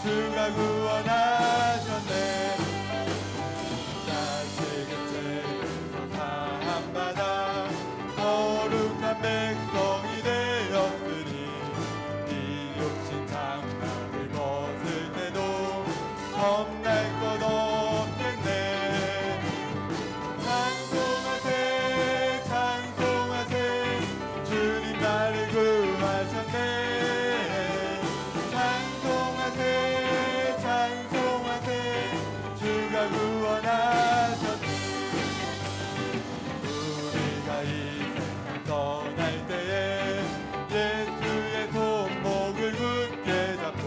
주가 구원하셨네. 자식은 죄에서 사함받아 거룩한 백성이 되었으니 네 육신 장막을 벗을 때도 겁날 것 없겠네. 찬송하세 찬송하세 주님 나를 구하셨네. 찬송하세 찬송하세 주가 구원하셨네. 우리가 이 세상 떠날 때에 예수의 손목을 굳게 잡고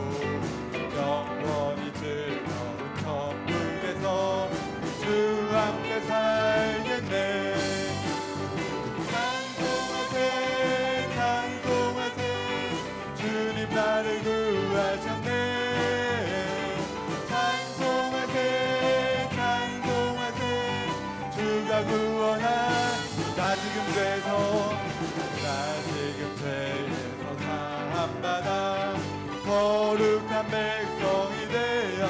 영원히 즐거운 천국에서 주 함께 살겠네. 찬송하세 찬송하세 주님 나를 구하셨네. 찬송하세 찬송하세 주가 구원하. 나 지금 죄에서 사함받아 거룩한 백성이 되어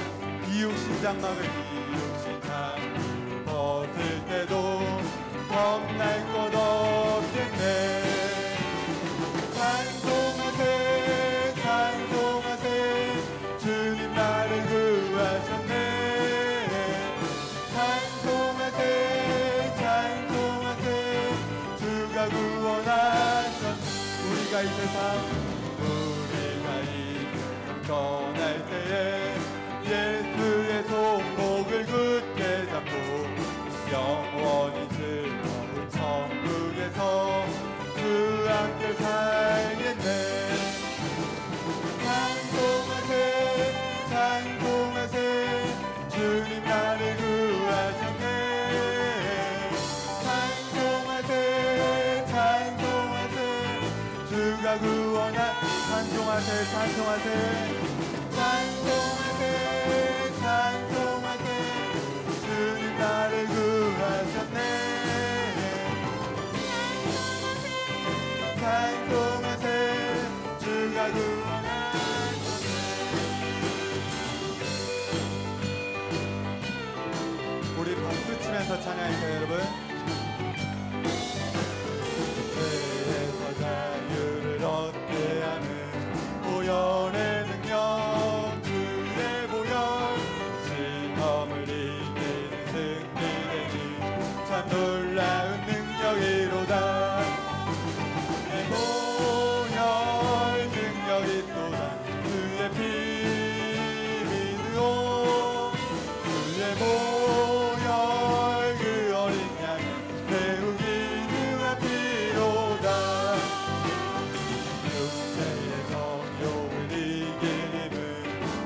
이 육신 장막을 벗을 때도 겁날 것 없겠네. 찬송하세 찬송하세 주님 나를 구하셨네. 찬송하세 찬송하세 주가 구원하셨네. 우리가 이 세상 떠날 때에 예수의 손목을 굳게 잡고 영원히 즐거운 천국에서 주 함께 살겠네. 찬송하세 찬송하세 주님 나를 구하셨네. 찬송하세 찬송하세 주가 구원하. 찬송하세 찬송하세 찬송하세 찬송하세 주님 나를 구하셨네. 찬송하세 주가 구원하셨네. 우리 박수 치면서 찬양할까요 여러분? 죄에서 자유를 얻게 하는 보혈의 능력 주의 보혈 시험을 이기는 승리되니 참 놀라운 능력이로다. 내 보혈 능력이 또다 주의 피 믿으오. 주의 보혈 그 어린 양을 배우기 능한 피로다.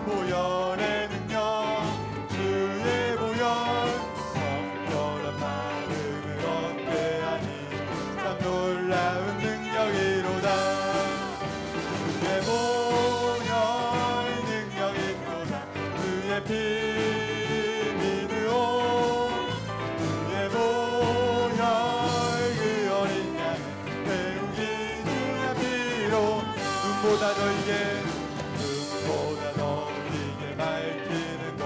보혈의 능력 주의 보혈 성결한 마음을 얻게 하니 참 놀라운 능력이로다. 주의 보혈 능력이 또다 주의 피 믿으오. 주의 보혈 그 어린 양을 배우기 주의 피로 눈보다 더 이게 밝히는 것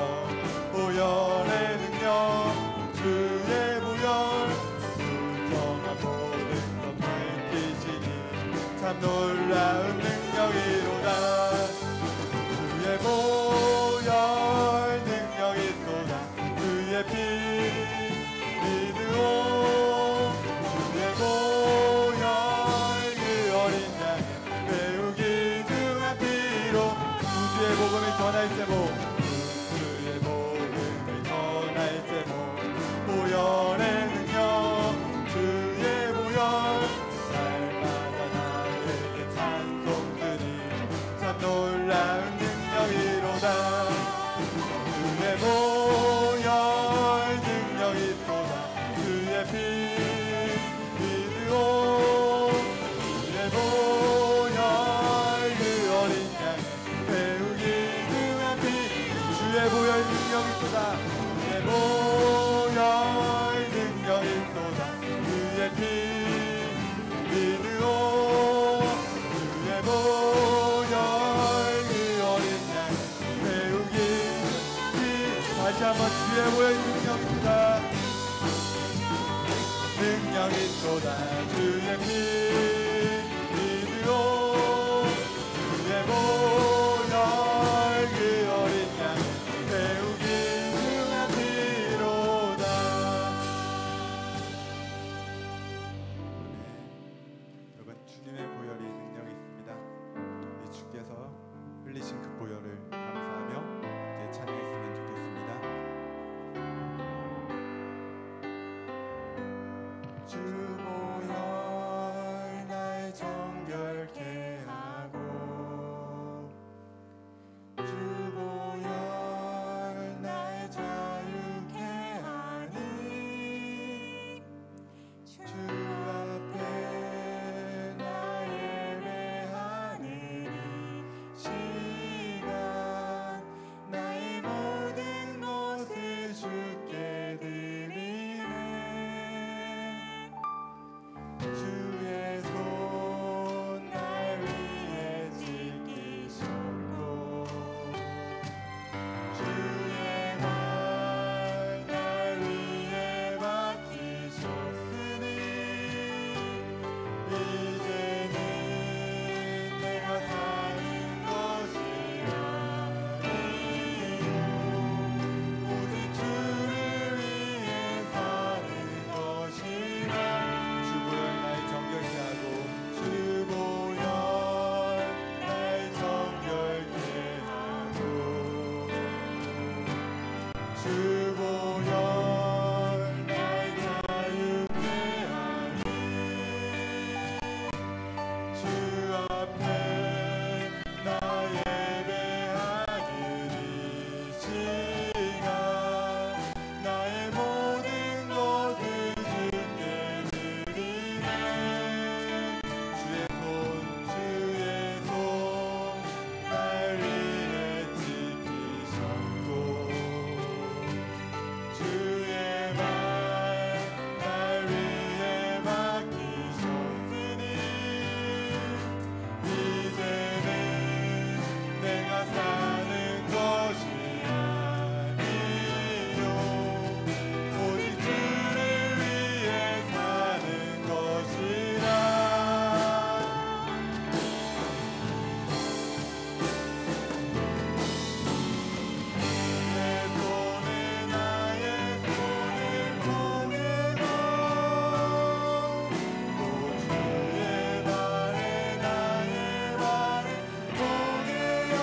보혈의 능력 주의 보혈 불정한 모든 것 밝히시니 참 놀라운 능력이로다. 주의 보혈 능력이 또다 주의 피 믿으오. 주의 보혈 그 어린 양을 배우기 주의 피로 주의 복음을 전할 제목 주의 복음을 전할 제목 보혈의 능력 주의 보혈 날마다 나에게 찬송 드리 참 놀라운 능력이로다. 주의 보혈 능력이 또다 주의 피 믿으오. 주의 보혈 그 어린 양 배우기 주의 피 주의 보혈 능력이 또다 주의 보혈 능력이 또다 주의 피 믿으오. 주의 보혈 그 어린 양 배우기 한번 주의 보혈 능력입니다. 능력이 쏟아 주의 피 믿으로 주의 보혈 그 어린 양 태우기 능하리로다. 여러분, 주님의 보혈이 능력이 있습니다. 우리 주께서 흘리신 그 보혈을 감사하며 함께 찬양했으면 좋겠습니다. 주 보혈 날 정결케 하고 주 보혈 날 자유케 하니 주 앞에 나 예배하는 이 시간 나의 모든 것을 주께 드리네. 주의 손 날 위에 지키셨고 주의 말 날 위에 맡기셨으니 이제는 내가 사는 것이 아니요 오직 주를 위해 사는 것이라. 주 보혈 날 정결케 하고 주 보혈 날 정결케 하고 주 보혈 날 자유케 하니 주 앞에 나 예배하는 이 시간 나의 모든 것을 주께 드리네. 주의 손 날 위에 지키셨고 주의 말 날 위에 맡기셨으니 이제는 내가 사는 것이 아니요 오직 주를 위해 사는 것이라. 내 손에 나의 손을 보내고 또 주의 발에 나의 발을 보내요.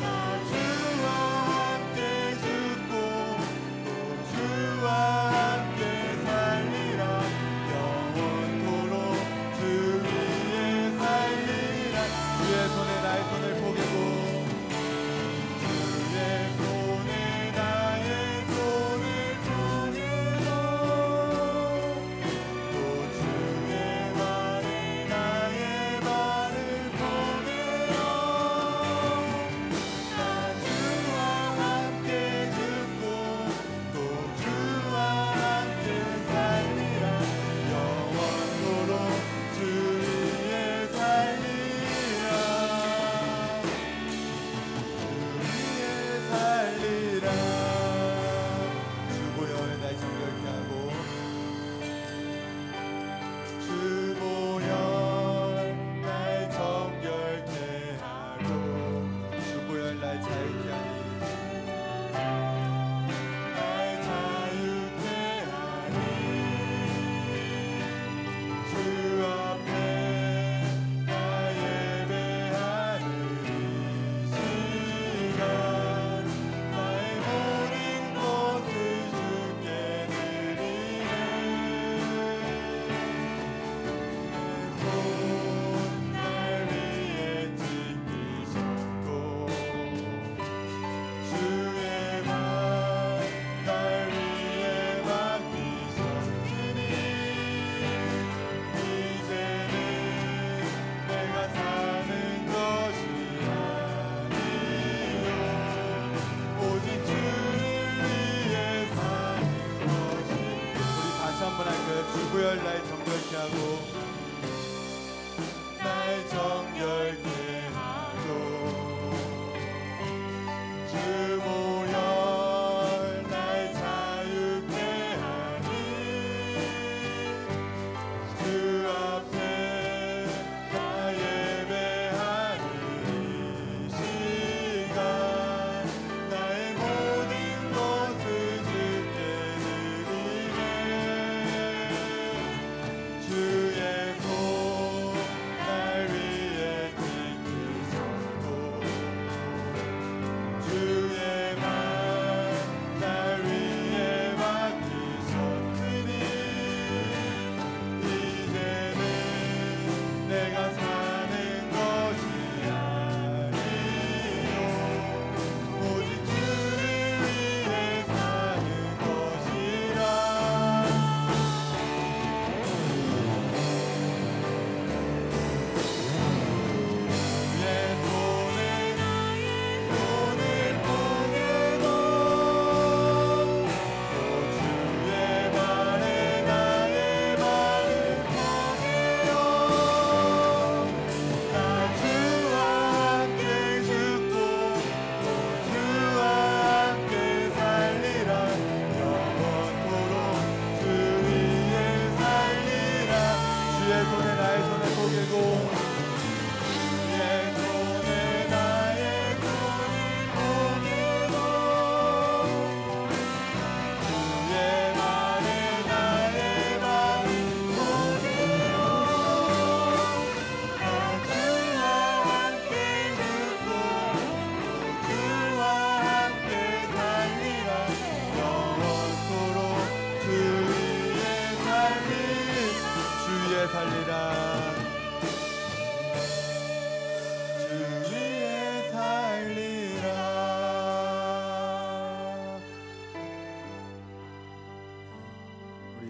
나 주와 함께 죽고 또 주와 함께 살리라. 영원토록 주 위에 살리라. 주의 손에 나의 손을 포개고 주의 손에 나의 손을 포개고 또 주의 발에 나의 발을 포개요. 나 주와 함께 죽고 또 주와 함께 살리라. 영원토록 주 위에 살리라. 위에 살리라. 주 보혈 날 정결케 하고 주 보혈 날 정결케 하고 주 보혈 날 자유케 하니 날 자유케 하니 주 앞에 나 예배하는 이 시간 나의 모든 것을 주께 드리네. 손 날 위에 지키셨고 주의 말 날 위에 맡기셨으니 이제는 내가 사는 것이 아니요 오직 주를 위해 사는 것이. 우리 다시 한번 할까요? 주 보혈 날 정결케 하고 날 정결케 하고 주 보혈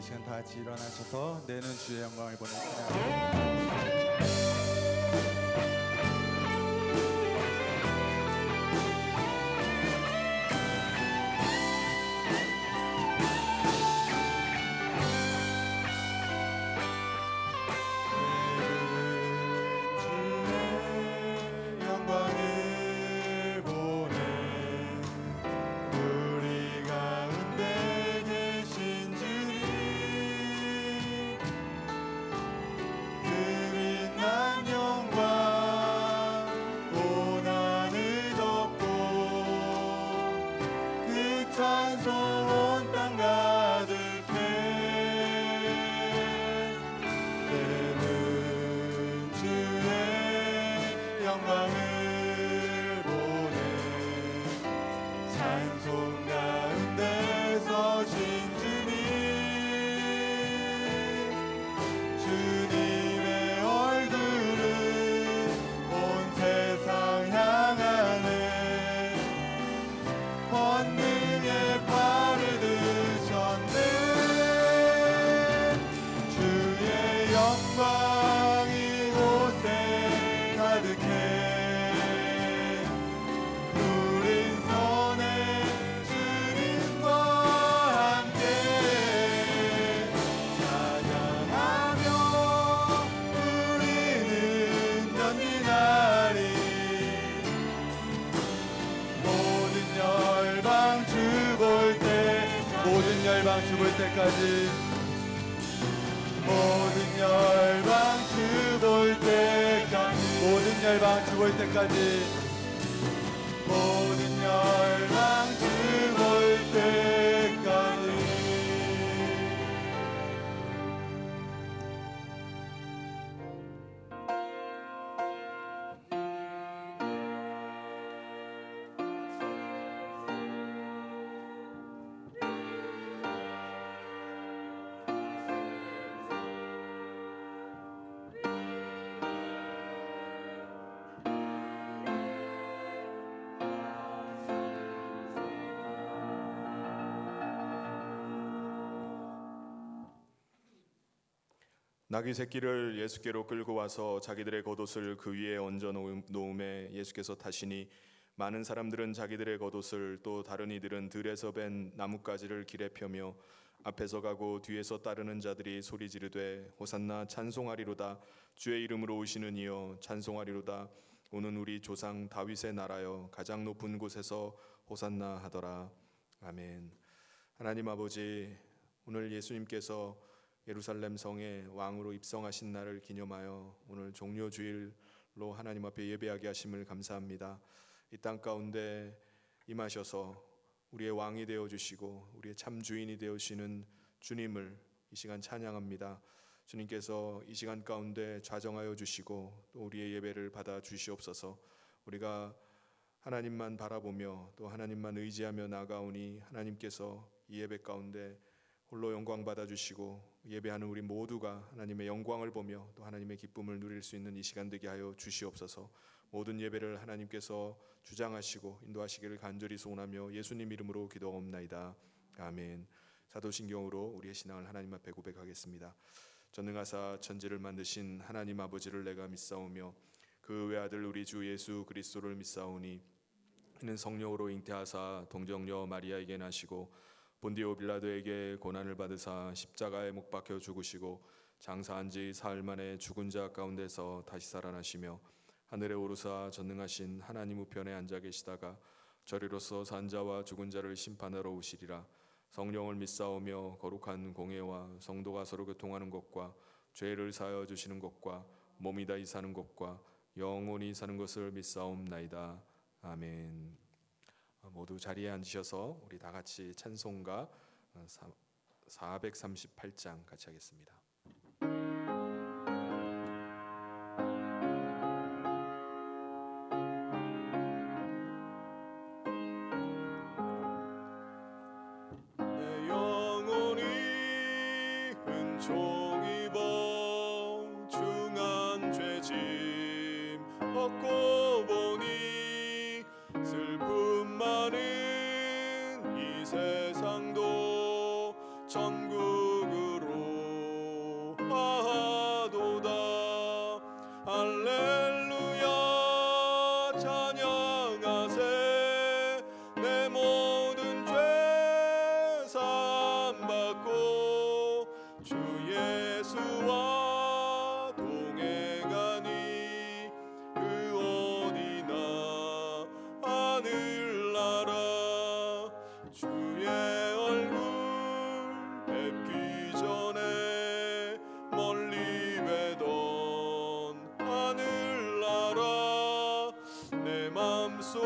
시간 다 같이 일어나셔서 내는 주의 영광을 보는 찬양. 죽을 때까지 모든 열방 죽을 때까지 모든 열방 죽을 때까지 모든 열방 죽을 때까지 나귀 새끼를 예수께로 끌고 와서 자기들의 겉옷을 그 위에 얹어 놓음에 예수께서 타시니 많은 사람들은 자기들의 겉옷을 또 다른 이들은 들에서 벤 나뭇가지를 길에 펴며 앞에서 가고 뒤에서 따르는 자들이 소리 지르되 호산나 찬송하리로다 주의 이름으로 오시는 이여 찬송하리로다 오는 우리 조상 다윗의 나라여 가장 높은 곳에서 호산나 하더라. 아멘. 하나님 아버지, 오늘 예수님께서 예루살렘 성에 왕으로 입성하신 날을 기념하여 오늘 종료주일로 하나님 앞에 예배하게 하심을 감사합니다. 이 땅 가운데 임하셔서 우리의 왕이 되어주시고 우리의 참 주인이 되어주시는 주님을 이 시간 찬양합니다. 주님께서 이 시간 가운데 좌정하여 주시고 또 우리의 예배를 받아 주시옵소서. 우리가 하나님만 바라보며 또 하나님만 의지하며 나아가오니 하나님께서 이 예배 가운데 홀로 영광 받아주시고 예배하는 우리 모두가 하나님의 영광을 보며 또 하나님의 기쁨을 누릴 수 있는 이 시간 되게 하여 주시옵소서. 모든 예배를 하나님께서 주장하시고 인도하시기를 간절히 소원하며 예수님 이름으로 기도하옵나이다. 아멘. 사도신경으로 우리의 신앙을 하나님 앞에 고백하겠습니다. 전능하사 천지를 만드신 하나님 아버지를 내가 믿사오며 그 외아들 우리 주 예수 그리스도를 믿사오니 이는 성령으로 잉태하사 동정녀 마리아에게 나시고 본디오 빌라도에게 고난을 받으사 십자가에 못 박혀 죽으시고 장사한 지 사흘 만에 죽은 자 가운데서 다시 살아나시며 하늘에 오르사 전능하신 하나님 우편에 앉아 계시다가 저리로서 산 자와 죽은 자를 심판하러 오시리라. 성령을 믿사오며 거룩한 공회와 성도가 서로 교통하는 것과 죄를 사하여 주시는 것과 몸이 다시 사는 것과 영원히 사는 것을 믿사옵나이다. 아멘. 모두 자리에 앉으셔서 우리 다 같이 찬송가 438장 같이 하겠습니다. 내 영혼이 은총 입어 중한 죄짐 얻고 보니 슬픔 많은 이 세상도 천국으로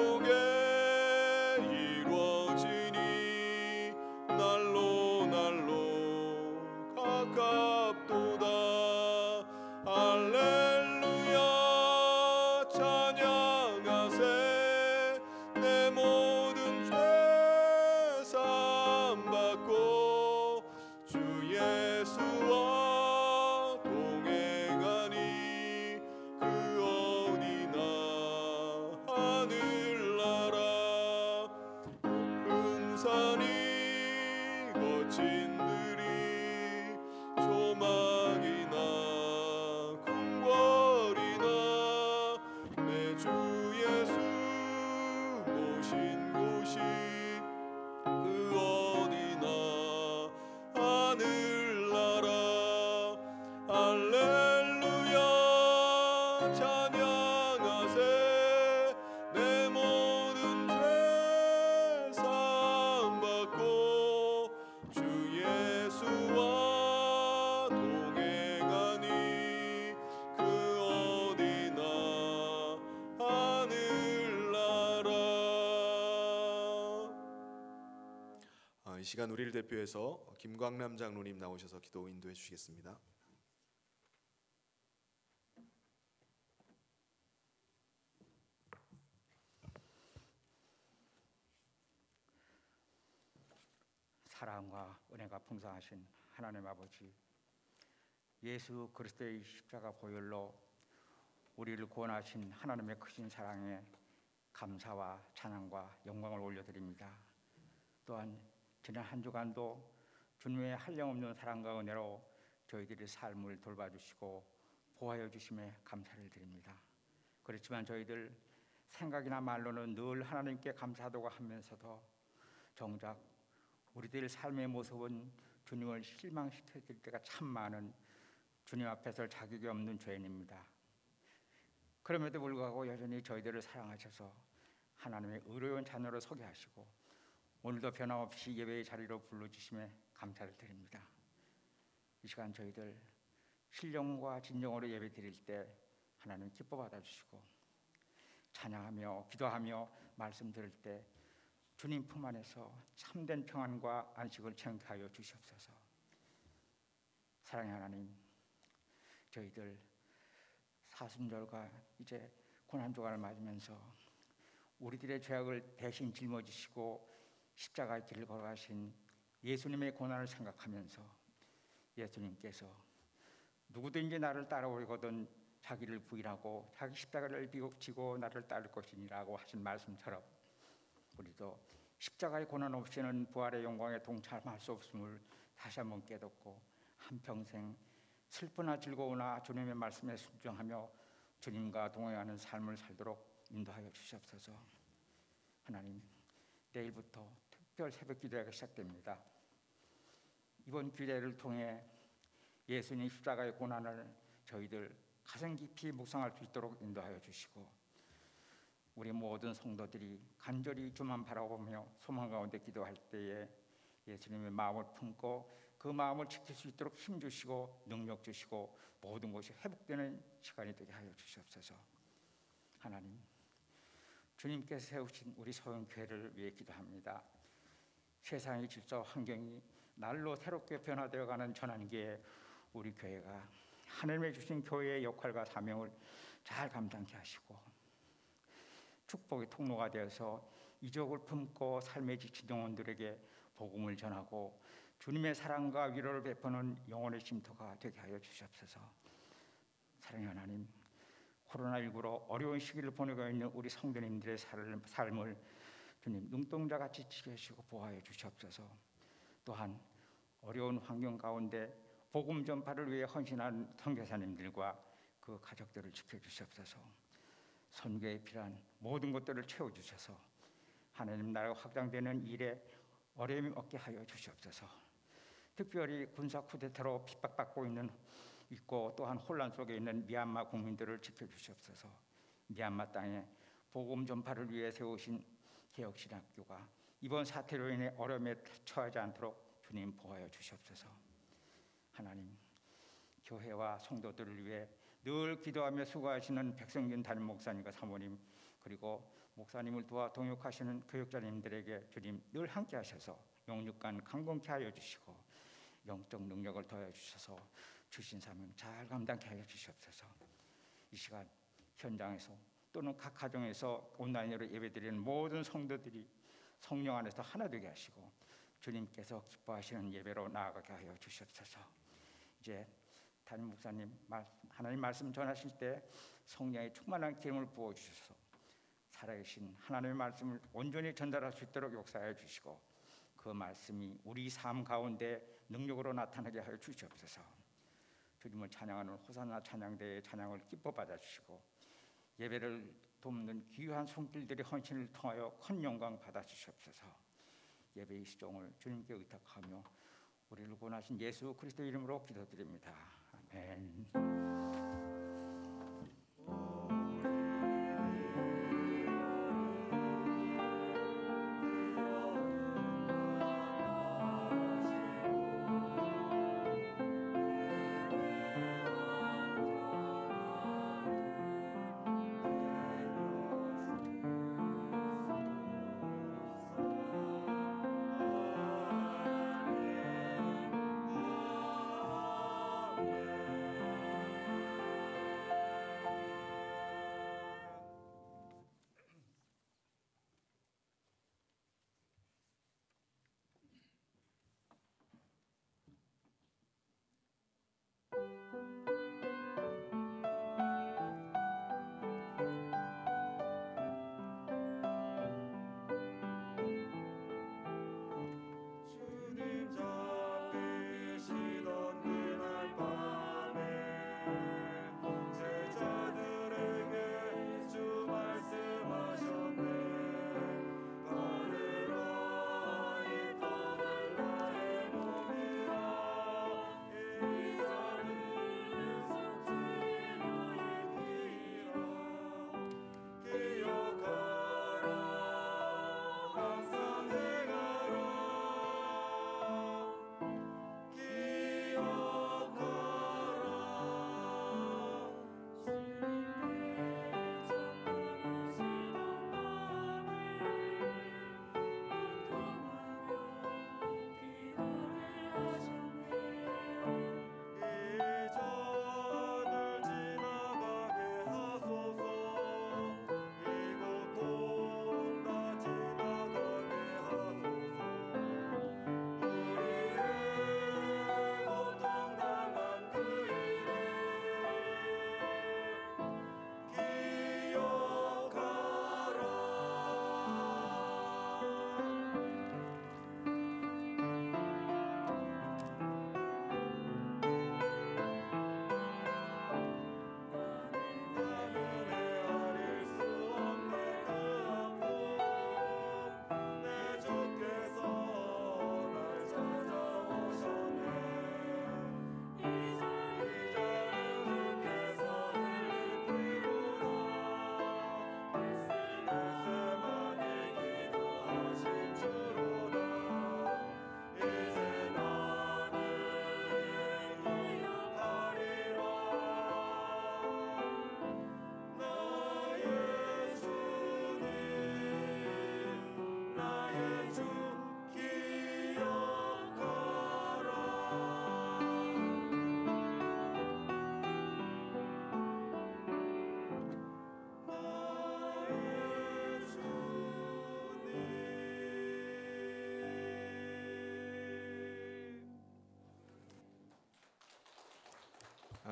속에 이루어지니 날로 날로 가깝도다. 할렐루야 찬양하세. 내 모든 죄 사함받고 주 예수와 동행하니 그 어디나 하늘나라. 높은 산이 거친 들이 조망이나 궁궐이나 내 주 예수 모신 곳이 그 어디나 하늘나라. 할렐루야 찬양하세. 내 모든 죄 사함받고 주 예수와 동행하니 그 어디나 하늘나라. 이 시간 우리를 대표해서 김광남 장로님 나오셔서 기도 인도해 주시겠습니다. 사랑과 은혜가 풍성하신 하나님 아버지, 예수 그리스도의 십자가 보혈로 우리를 구원하신 하나님의 크신 사랑에 감사와 찬양과 영광을 올려드립니다. 또한 지난 한 주간도 주님의 한량없는 사랑과 은혜로 저희들의 삶을 돌봐주시고 보호하여 주심에 감사를 드립니다. 그렇지만 저희들 생각이나 말로는 늘 하나님께 감사하다고 하면서도 정작 우리들 삶의 모습은 주님을 실망시켜드릴 때가 참 많은 주님 앞에 설 자격이 없는 죄인입니다. 그럼에도 불구하고 여전히 저희들을 사랑하셔서 하나님의 의로운 자녀로 서게 하시고 오늘도 변함없이 예배의 자리로 불러주심에 감사를 드립니다. 이 시간 저희들 신령과 진정으로 예배 드릴 때 하나님 기뻐 받아주시고 찬양하며 기도하며 말씀 들을 때 주님 품 안에서 참된 평안과 안식을 챙게 하여 주시옵소서. 사랑의 하나님, 저희들 사순절과 이제 고난주간을 맞으면서 우리들의 죄악을 대신 짊어지시고 십자가의 길을 걸어가신 예수님의 고난을 생각하면서 예수님께서 누구든지 나를 따라오려거든 자기를 부인하고 자기 십자가를 지고 나를 따를 것이니라고 하신 말씀처럼 우리도 십자가의 고난 없이는 부활의 영광에 동참할 수 없음을 다시 한번 깨닫고 한평생 슬프나 즐거우나 주님의 말씀에 순종하며 주님과 동행하는 삶을 살도록 인도하여 주시옵소서. 하나님, 내일부터 특별 새벽 기도회가 시작됩니다. 이번 기도회를 통해 예수님 십자가의 고난을 저희들 가슴 깊이 묵상할 수 있도록 인도하여 주시고 우리 모든 성도들이 간절히 주만 바라보며 소망 가운데 기도할 때에 예수님의 마음을 품고 그 마음을 지킬 수 있도록 힘 주시고 능력 주시고 모든 것이 회복되는 시간이 되게 하여 주시옵소서. 하나님, 주님께서 세우신 우리 소영교회를 위해 기도합니다. 세상의 질서와 환경이 날로 새롭게 변화되어가는 전환기에 우리 교회가 하나님의 주신 교회의 역할과 사명을 잘 감당케 하시고 축복의 통로가 되어서 이적을 품고 삶에 지친 영혼들에게 복음을 전하고 주님의 사랑과 위로를 베푸는 영혼의 쉼터가 되게 하여 주시옵소서. 사랑의 하나님, 코로나19로 어려운 시기를 보내고 있는 우리 성도님들의 삶을 주님 눈동자같이 지켜주시고 보호하여 주시옵소서. 또한 어려운 환경 가운데 복음 전파를 위해 헌신한 선교사님들과 그 가족들을 지켜주시옵소서. 선교에 필요한 모든 것들을 채워주셔서 하나님 나라가 확장되는 일에 어려움이 없게 하여 주시옵소서. 특별히 군사 쿠데타로 핍박받고 있고 또한 혼란 속에 있는 미얀마 국민들을 지켜주시옵소서. 미얀마 땅에 복음 전파를 위해 세우신 개혁신학교가 이번 사태로 인해 어려움에 처하지 않도록 주님 보호하여 주시옵소서. 하나님, 교회와 성도들을 위해 늘 기도하며 수고하시는 백성균 담임 목사님과 사모님 그리고 목사님을 도와 동역하시는 교육자님들에게 주님 늘 함께 하셔서 영육간 강건케 하여 주시고 영적 능력을 더해 주셔서 주신 사명 잘 감당케 하여 주시옵소서. 이 시간 현장에서 또는 각 가정에서 온라인으로 예배드리는 모든 성도들이 성령 안에서 하나 되게 하시고 주님께서 기뻐하시는 예배로 나아가게 하여 주시옵소서. 이제 담임 목사님 하나님 말씀 전하실 때 성령의 충만한 기름을 부어 주셔서 살아계신 하나님의 말씀을 온전히 전달할 수 있도록 역사하여 주시고 그 말씀이 우리 삶 가운데 능력으로 나타나게 하여 주시옵소서. 주님을 찬양하는 호산나 찬양대의 찬양을 기뻐 받아주시고 예배를 돕는 귀한 손길들의 헌신을 통하여 큰 영광 받아주시옵소서. 예배의 시종을 주님께 의탁하며 우리를 구원하신 예수 그리스도 이름으로 기도드립니다. 아멘.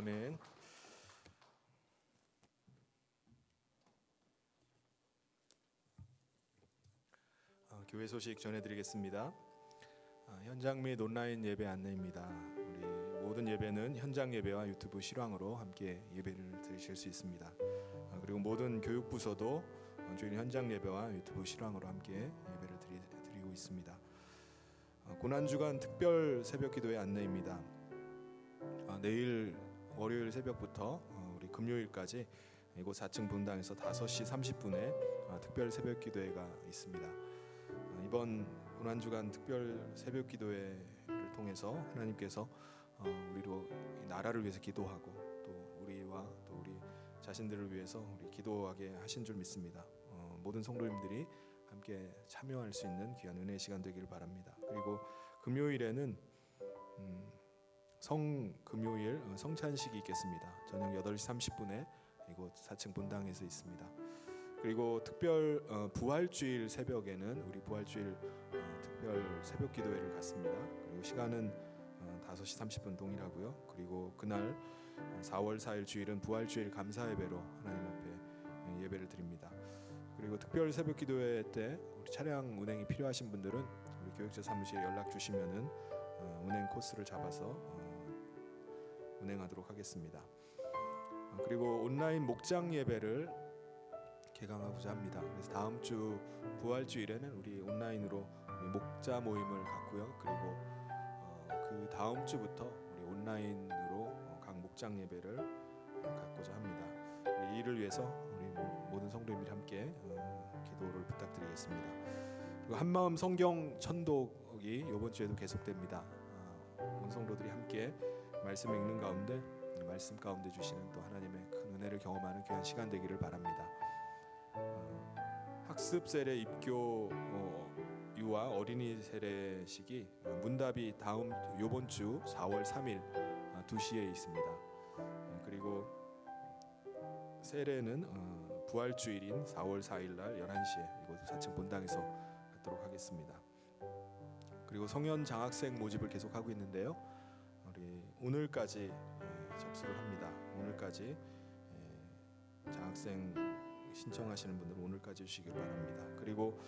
아멘. 교회 소식 전해드리겠습니다. 현장 및 온라인 예배 안내입니다. 우리 모든 예배는 현장 예배와 유튜브 실황으로 함께 예배를 드리실 수 있습니다. 그리고 모든 교육부서도 주일 현장 예배와 유튜브 실황으로 함께 예배를 드리고 있습니다. 고난주간 특별 새벽기도의 안내입니다. 내일 월요일 새벽부터 우리 금요일까지 이곳 4층 분당에서 5시 30분에 특별 새벽기도회가 있습니다. 이번 고난주간 특별 새벽기도회를 통해서 하나님께서 우리로 이 나라를 위해서 기도하고 또 우리와 또 우리 자신들을 위해서 우리 기도하게 하신 줄 믿습니다. 모든 성도님들이 함께 참여할 수 있는 귀한 은혜의 시간 되기를 바랍니다. 그리고 금요일에는 성금요일 성찬식이 있겠습니다. 저녁 8시 30분에 이곳 4층 본당에서 있습니다. 그리고 특별 부활주일 새벽에는 우리 부활주일 특별 새벽 기도회를 갖습니다. 그리고 시간은 5시 30분 동일하고요. 그리고 그날 4월 4일 주일은 부활주일 감사 예배로 하나님 앞에 예배를 드립니다. 그리고 특별 새벽 기도회 때 우리 차량 운행이 필요하신 분들은 우리 교육자 사무실에 연락 주시면은 운행 코스를 잡아서 운행하도록 하겠습니다. 그리고 온라인 목장 예배를 개강하고자 합니다. 그래서 다음 주 부활주일에는 우리 온라인으로 우리 목자 모임을 갖고요. 그리고 그 다음 주부터 우리 온라인으로 각 목장 예배를 갖고자 합니다. 이 일을 위해서 우리 모든 성도님들이 함께 기도를 부탁드리겠습니다. 그리고 한마음 성경 천독이 이번 주에도 계속됩니다. 온 성도들이 함께 말씀을 읽는 가운데 말씀 가운데 주시는 또 하나님의 큰 은혜를 경험하는 귀한 시간 되기를 바랍니다. 학습 세례 입교 유아 어린이 세례식이 문답이 다음 요번 주 4월 3일 2시에 있습니다. 그리고 세례는 부활주일인 4월 4일 날 11시에 이곳 4층 본당에서 갖도록 하겠습니다. 그리고 성연 장학생 모집을 계속하고 있는데요. 우리 오늘까지 접수를 합니다. 오늘까지 장학생 신청하시는 분들은 오늘까지 주시길 바랍니다. 그리고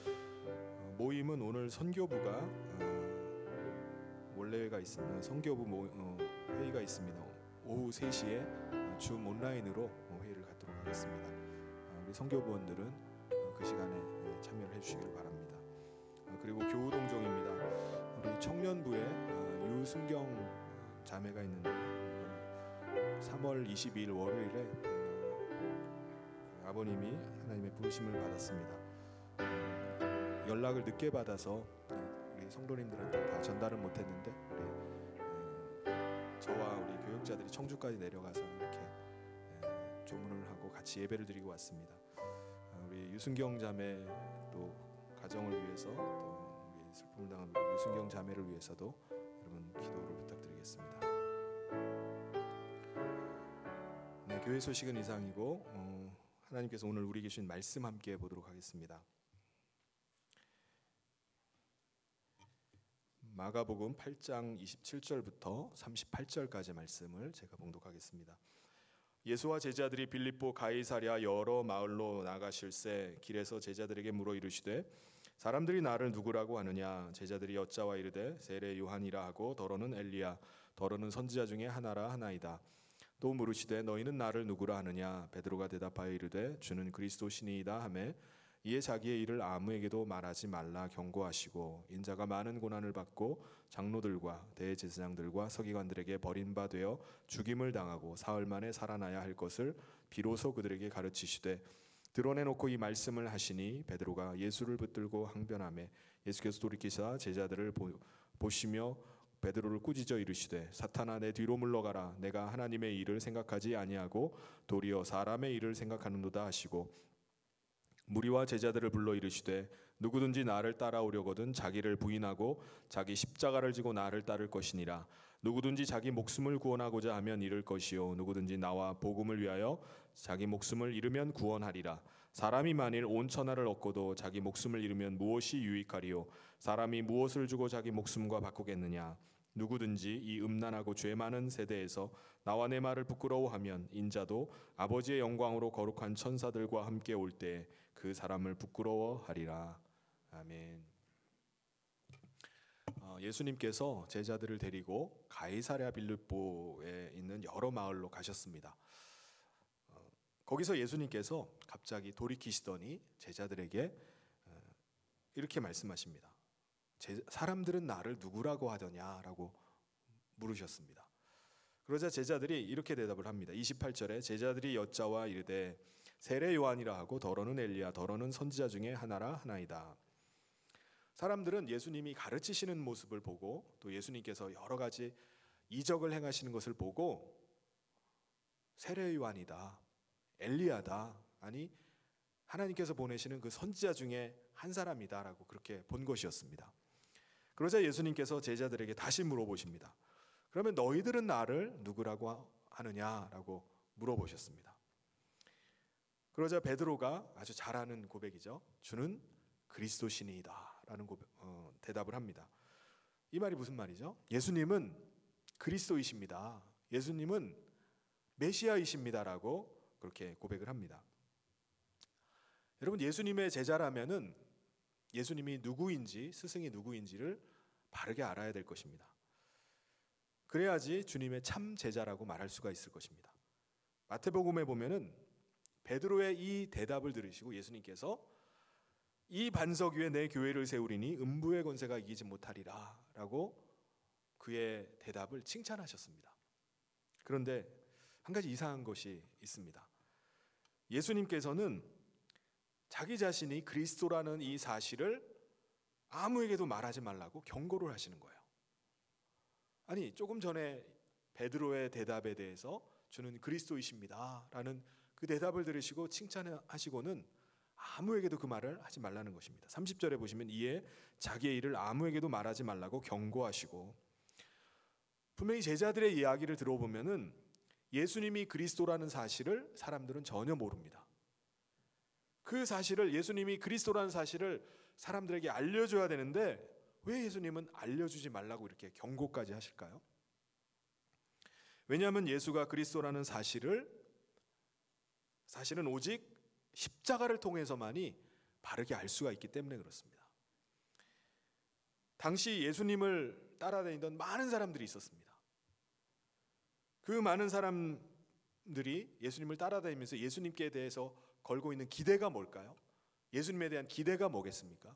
모임은 오늘 선교부가 원래회가 있습니다. 선교부 회의가 있습니다. 오후 3시에 줌 온라인으로 회의를 갖도록 하겠습니다. 우리 선교부원들은 그 시간에 참여를 해주시길 바랍니다. 그리고 교우동정입니다. 우리 청년부에 유승경 자매가 있는데 3월 22일 월요일에 아버님이 하나님의 부르심을 받았습니다. 연락을 늦게 받아서 우리 성도님들한테 다 전달은 못했는데 저와 우리 교육자들이 청주까지 내려가서 이렇게 조문을 하고 같이 예배를 드리고 왔습니다. 우리 유순경 자매 또 가정을 위해서 또 우리 슬픔을 당한 우리 유순경 자매를 위해서도 여러분 기도를 부탁드리겠습니다. 네, 교회 소식은 이상이고 하나님께서 오늘 우리에게 주신 말씀 함께 보도록 하겠습니다. 마가복음 8장 27절부터 38절까지 말씀을 제가 봉독하겠습니다. 예수와 제자들이 빌립보 가이사랴 여러 마을로 나가실새 길에서 제자들에게 물어 이르시되 사람들이 나를 누구라고 하느냐? 제자들이 여짜와 이르되 세례 요한이라 하고 더러는 엘리야 더러는 선지자 중에 하나라 하나이다. 또 물으시되 너희는 나를 누구라 하느냐? 베드로가 대답하여 이르되 주는 그리스도시니이다 하매 이에 자기의 일을 아무에게도 말하지 말라 경고하시고 인자가 많은 고난을 받고 장로들과 대제사장들과 서기관들에게 버림받아 죽임을 당하고 사흘 만에 살아나야 할 것을 비로소 그들에게 가르치시되 드러내놓고 이 말씀을 하시니 베드로가 예수를 붙들고 항변하매 예수께서 돌이키사 제자들을 보시며 베드로를 꾸짖어 이르시되 사탄아 내 뒤로 물러가라 내가 하나님의 일을 생각하지 아니하고 도리어 사람의 일을 생각하는도다 하시고 무리와 제자들을 불러 이르시되 누구든지 나를 따라오려거든 자기를 부인하고 자기 십자가를 지고 나를 따를 것이니라. 누구든지 자기 목숨을 구원하고자 하면 잃을 것이요 누구든지 나와 복음을 위하여 자기 목숨을 잃으면 구원하리라. 사람이 만일 온 천하를 얻고도 자기 목숨을 잃으면 무엇이 유익하리요? 사람이 무엇을 주고 자기 목숨과 바꾸겠느냐? 누구든지 이 음란하고 죄 많은 세대에서 나와 내 말을 부끄러워하면 인자도 아버지의 영광으로 거룩한 천사들과 함께 올 때에 그 사람을 부끄러워하리라. 아멘. 예수님께서 제자들을 데리고 가이사랴 빌립보에 있는 여러 마을로 가셨습니다. 거기서 예수님께서 갑자기 돌이키시더니 제자들에게 이렇게 말씀하십니다. 사람들은 나를 누구라고 하더냐라고 물으셨습니다. 그러자 제자들이 이렇게 대답을 합니다. 28절에 제자들이 여짜와 이르되 세례 요한이라 하고 더러는 엘리야 더러는 선지자 중에 하나라 하나이다. 사람들은 예수님이 가르치시는 모습을 보고 또 예수님께서 여러 가지 이적을 행하시는 것을 보고 세례 요한이다 엘리야다 아니 하나님께서 보내시는 그 선지자 중에 한 사람이다라고 그렇게 본 것이었습니다. 그러자 예수님께서 제자들에게 다시 물어보십니다. 그러면 너희들은 나를 누구라고 하느냐라고 물어보셨습니다. 그러자 베드로가 아주 잘 아는 고백이죠. 주는 그리스도시니이다라는 대답을 합니다. 이 말이 무슨 말이죠? 예수님은 그리스도이십니다. 예수님은 메시아이십니다라고 그렇게 고백을 합니다. 여러분, 예수님의 제자라면은 예수님이 누구인지, 스승이 누구인지를 바르게 알아야 될 것입니다. 그래야지 주님의 참 제자라고 말할 수가 있을 것입니다. 마태복음에 보면은 베드로의 이 대답을 들으시고 예수님께서 이 반석 위에 내 교회를 세우리니 음부의 권세가 이기지 못하리라 라고 그의 대답을 칭찬하셨습니다. 그런데 한 가지 이상한 것이 있습니다. 예수님께서는 자기 자신이 그리스도라는 이 사실을 아무에게도 말하지 말라고 경고를 하시는 거예요. 아니, 조금 전에 베드로의 대답에 대해서 주는 그리스도이십니다 라는 그 대답을 들으시고 칭찬하시고는 아무에게도 그 말을 하지 말라는 것입니다. 30절에 보시면 이에 자기의 일을 아무에게도 말하지 말라고 경고하시고, 분명히 제자들의 이야기를 들어보면은 예수님이 그리스도라는 사실을 사람들은 전혀 모릅니다. 그 사실을, 예수님이 그리스도라는 사실을 사람들에게 알려줘야 되는데 왜 예수님은 알려주지 말라고 이렇게 경고까지 하실까요? 왜냐하면 예수가 그리스도라는 사실은 오직 십자가를 통해서만이 바르게 알 수가 있기 때문에 그렇습니다. 당시 예수님을 따라다니던 많은 사람들이 있었습니다. 그 많은 사람들이 예수님을 따라다니면서 예수님께 대해서 걸고 있는 기대가 뭘까요? 예수님에 대한 기대가 뭐겠습니까?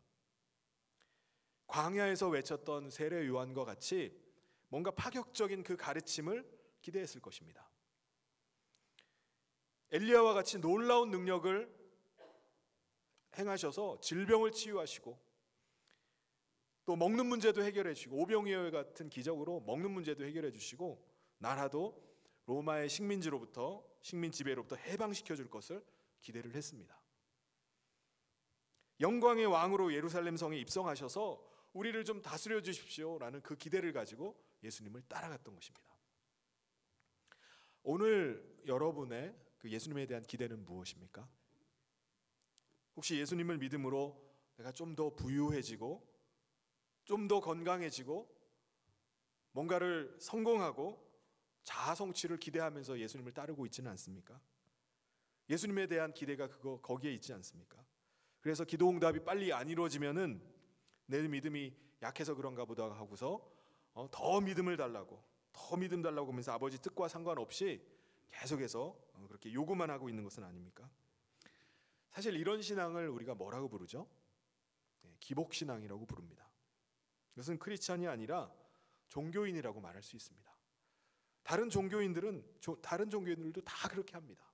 광야에서 외쳤던 세례 요한과 같이 뭔가 파격적인 그 가르침을 기대했을 것입니다. 엘리야와 같이 놀라운 능력을 행하셔서 질병을 치유하시고 또 먹는 문제도 해결해 주시고, 오병이어 같은 기적으로 먹는 문제도 해결해 주시고 나라도 로마의 식민 지배로부터 해방시켜 줄 것을 기대를 했습니다. 영광의 왕으로 예루살렘 성에 입성하셔서 우리를 좀 다스려 주십시오라는 그 기대를 가지고 예수님을 따라갔던 것입니다. 오늘 여러분의 그 예수님에 대한 기대는 무엇입니까? 혹시 예수님을 믿음으로 내가 좀 더 부유해지고 좀 더 건강해지고 뭔가를 성공하고 자아 성취를 기대하면서 예수님을 따르고 있지는 않습니까? 예수님에 대한 기대가 거기에 있지 않습니까? 그래서 기도 응답이 빨리 안 이루어지면은 내 믿음이 약해서 그런가 보다 하고서 더 믿음을 달라고, 더 믿음 달라고 하면서 아버지 뜻과 상관없이 계속해서 그렇게 요구만 하고 있는 것은 아닙니까? 사실 이런 신앙을 우리가 뭐라고 부르죠? 기복신앙이라고 부릅니다. 이것은 크리스찬이 아니라 종교인이라고 말할 수 있습니다. 다른 종교인들도 다 그렇게 합니다.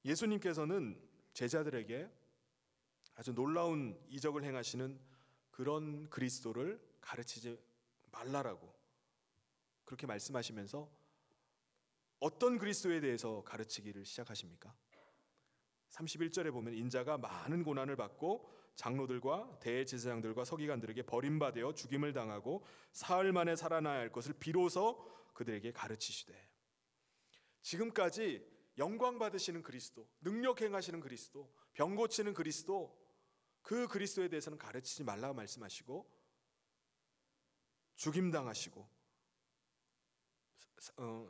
예수님께서는 제자들에게 아주 놀라운 이적을 행하시는 그런 그리스도를 가르치지 말라라고 그렇게 말씀하시면서 어떤 그리스도에 대해서 가르치기를 시작하십니까? 31절에 보면 인자가 많은 고난을 받고 장로들과 대제사장들과 서기관들에게 버림받아 죽임을 당하고 사흘 만에 살아나야 할 것을 비로소 그들에게 가르치시되, 지금까지 영광 받으시는 그리스도, 능력 행하시는 그리스도, 병 고치는 그리스도, 그 그리스도에 대해서는 가르치지 말라고 말씀하시고 죽임 당하시고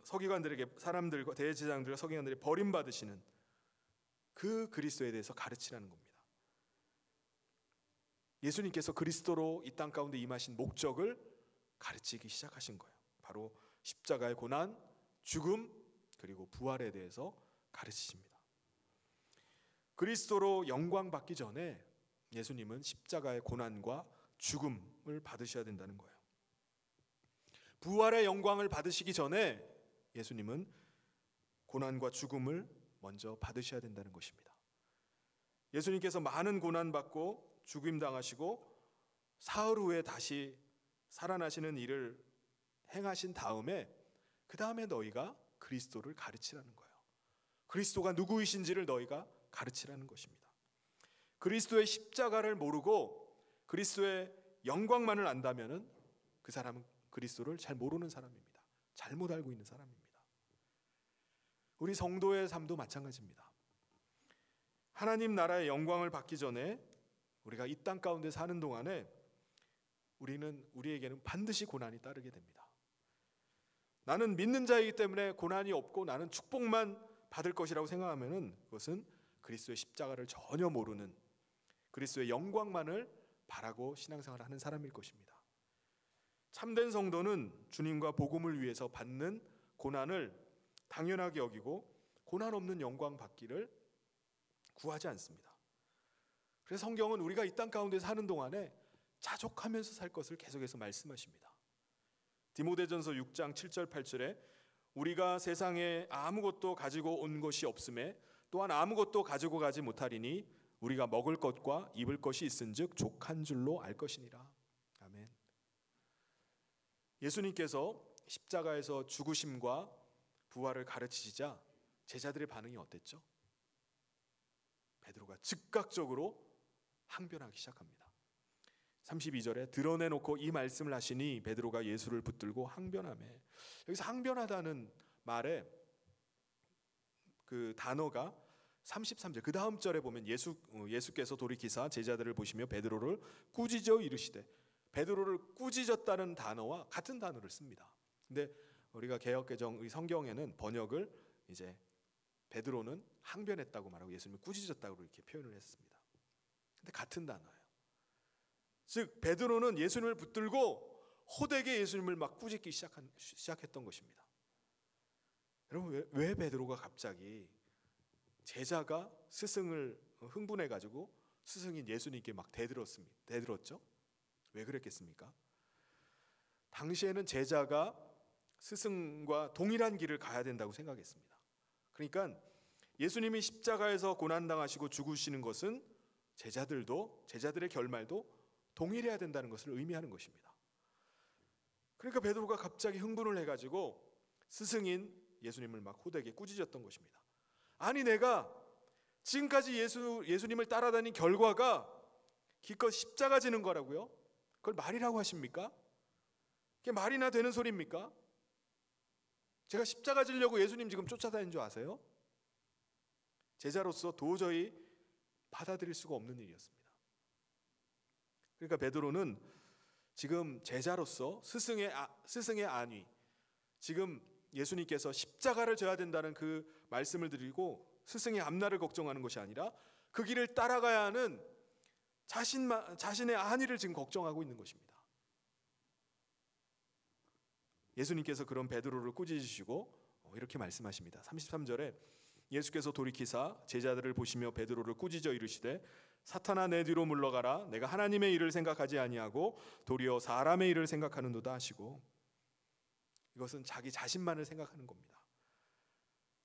서기관들에게, 사람들과 대제사장들과 서기관들이 버림받으시는 그 그리스도에 대해서 가르치라는 겁니다. 예수님께서 그리스도로 이 땅 가운데 임하신 목적을 가르치기 시작하신 거예요. 바로 십자가의 고난, 죽음, 그리고 부활에 대해서 가르치십니다. 그리스도로 영광 받기 전에 예수님은 십자가의 고난과 죽음을 받으셔야 된다는 거예요. 부활의 영광을 받으시기 전에 예수님은 고난과 죽음을 먼저 받으셔야 된다는 것입니다. 예수님께서 많은 고난 받고 죽임 당하시고 사흘 후에 다시 살아나시는 일을 행하신 다음에 그 다음에 너희가 그리스도를 가르치라는 거예요. 그리스도가 누구이신지를 너희가 가르치라는 것입니다. 그리스도의 십자가를 모르고 그리스도의 영광만을 안다면은 그 사람은 그리스도를 잘 모르는 사람입니다. 잘못 알고 있는 사람입니다. 우리 성도의 삶도 마찬가지입니다. 하나님 나라의 영광을 받기 전에 우리가 이 땅 가운데 사는 동안에 우리에게는 반드시 고난이 따르게 됩니다. 나는 믿는 자이기 때문에 고난이 없고 나는 축복만 받을 것이라고 생각하면은 그것은 그리스도의 십자가를 전혀 모르는, 그리스도의 영광만을 바라고 신앙생활을 하는 사람일 것입니다. 참된 성도는 주님과 복음을 위해서 받는 고난을 당연하게 여기고 고난 없는 영광 받기를 구하지 않습니다. 그래서 성경은 우리가 이 땅 가운데 사는 동안에 자족하면서 살 것을 계속해서 말씀하십니다. 디모데전서 6장 7절 8절에 우리가 세상에 아무것도 가지고 온 것이 없음에 또한 아무것도 가지고 가지 못하리니 우리가 먹을 것과 입을 것이 있은즉 족한 줄로 알 것이니라. 아멘. 예수님께서 십자가에서 죽으심과 부활을 가르치시자 제자들의 반응이 어땠죠? 베드로가 즉각적으로 항변하기 시작합니다. 32절에 드러내놓고 이 말씀을 하시니 베드로가 예수를 붙들고 항변하매, 여기서 항변하다는 말에 그 단어가 33절 그 다음 절에 보면 예수께서 돌이키사 제자들을 보시며 베드로를 꾸짖어 이르시되, 베드로를 꾸짖었다는 단어와 같은 단어를 씁니다. 근데 우리가 개역개정의 성경에는 번역을 이제 베드로는 항변했다고 말하고 예수님을 꾸짖었다고 이렇게 표현을 했습니다. 근데 같은 단어예요. 즉 베드로는 예수님을 붙들고 호되게 예수님을 막 꾸짖기 시작했던 것입니다. 여러분 왜 베드로가 갑자기 제자가 스승을 흥분해가지고 스승인 예수님께 막 대들었죠? 왜 그랬겠습니까? 당시에는 제자가 스승과 동일한 길을 가야 된다고 생각했습니다. 그러니까 예수님이 십자가에서 고난당하시고 죽으시는 것은 제자들의 결말도 동일해야 된다는 것을 의미하는 것입니다. 그러니까 베드로가 갑자기 흥분을 해가지고 스승인 예수님을 막 호되게 꾸짖었던 것입니다. 아니 내가 지금까지 예수님을 따라다닌 결과가 기껏 십자가 지는 거라고요? 그걸 말이라고 하십니까? 그게 말이나 되는 소리입니까? 제가 십자가 지려고 예수님 지금 쫓아다닌 줄 아세요? 제자로서 도저히 받아들일 수가 없는 일이었습니다. 그러니까 베드로는 지금 제자로서 스승의 안위, 지금 예수님께서 십자가를 져야 된다는 그 말씀을 드리고 스승의 앞날을 걱정하는 것이 아니라 그 길을 따라가야 하는 자신의 안위를 지금 걱정하고 있는 것입니다. 예수님께서 그런 베드로를 꾸짖으시고 이렇게 말씀하십니다. 33절에 예수께서 돌이키사 제자들을 보시며 베드로를 꾸짖어 이르시되 사탄아 내 뒤로 물러가라. 내가 하나님의 일을 생각하지 아니하고 도리어 사람의 일을 생각하는도다 하시고, 이것은 자기 자신만을 생각하는 겁니다.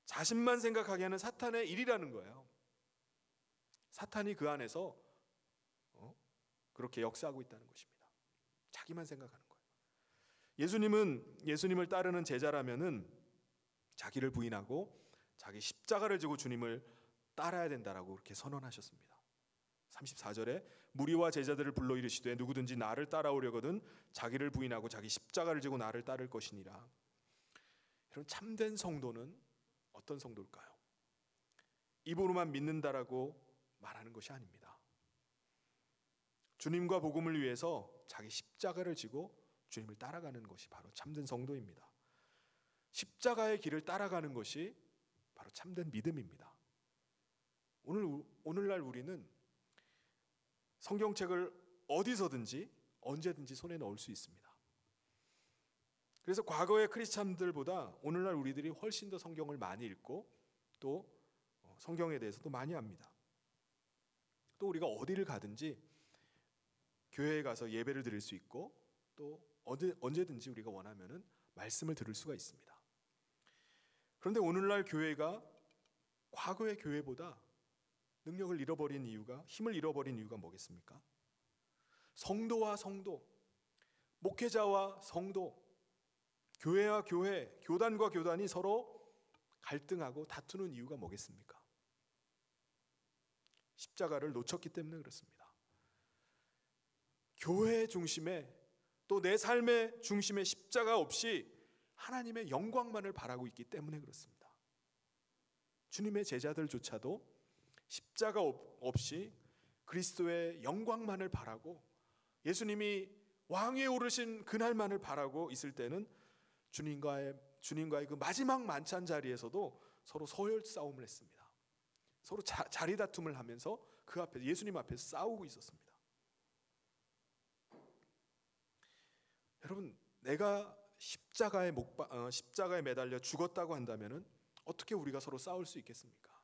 자신만 생각하게 하는 사탄의 일이라는 거예요. 사탄이 그 안에서 그렇게 역사하고 있다는 것입니다. 자기만 생각하는 거예요. 예수님을 따르는 제자라면은 자기를 부인하고 자기 십자가를 지고 주님을 따라야 된다라고 그렇게 선언하셨습니다. 34절에 무리와 제자들을 불러 이르시되 누구든지 나를 따라오려거든 자기를 부인하고 자기 십자가를 지고 나를 따를 것이니라. 여러분 참된 성도는 어떤 성도일까요? 입으로만 믿는다라고 말하는 것이 아닙니다. 주님과 복음을 위해서 자기 십자가를 지고 주님을 따라가는 것이 바로 참된 성도입니다. 십자가의 길을 따라가는 것이 바로 참된 믿음입니다. 오늘날 우리는 성경책을 어디서든지 언제든지 손에 넣을 수 있습니다. 그래서 과거의 크리스찬들보다 오늘날 우리들이 훨씬 더 성경을 많이 읽고 또 성경에 대해서도 많이 압니다. 또 우리가 어디를 가든지 교회에 가서 예배를 드릴 수 있고 또 언제든지 우리가 원하면은 말씀을 들을 수가 있습니다. 그런데 오늘날 교회가 과거의 교회보다 능력을 잃어버린 이유가, 힘을 잃어버린 이유가 뭐겠습니까? 성도와 성도, 목회자와 성도, 교회와 교회, 교단과 교단이 서로 갈등하고 다투는 이유가 뭐겠습니까? 십자가를 놓쳤기 때문에 그렇습니다. 교회 중심에 또 내 삶의 중심에 십자가 없이 하나님의 영광만을 바라고 있기 때문에 그렇습니다. 주님의 제자들조차도 십자가 없이 그리스도의 영광만을 바라고 예수님이 왕위에 오르신 그날만을 바라고 있을 때는 주님과의 그 마지막 만찬 자리에서도 서로 서열 싸움을 했습니다. 서로 자리 다툼을 하면서 그 앞에 예수님 앞에서 싸우고 있었습니다. 여러분, 내가 십자가에 매달려 죽었다고 한다면은 어떻게 우리가 서로 싸울 수 있겠습니까?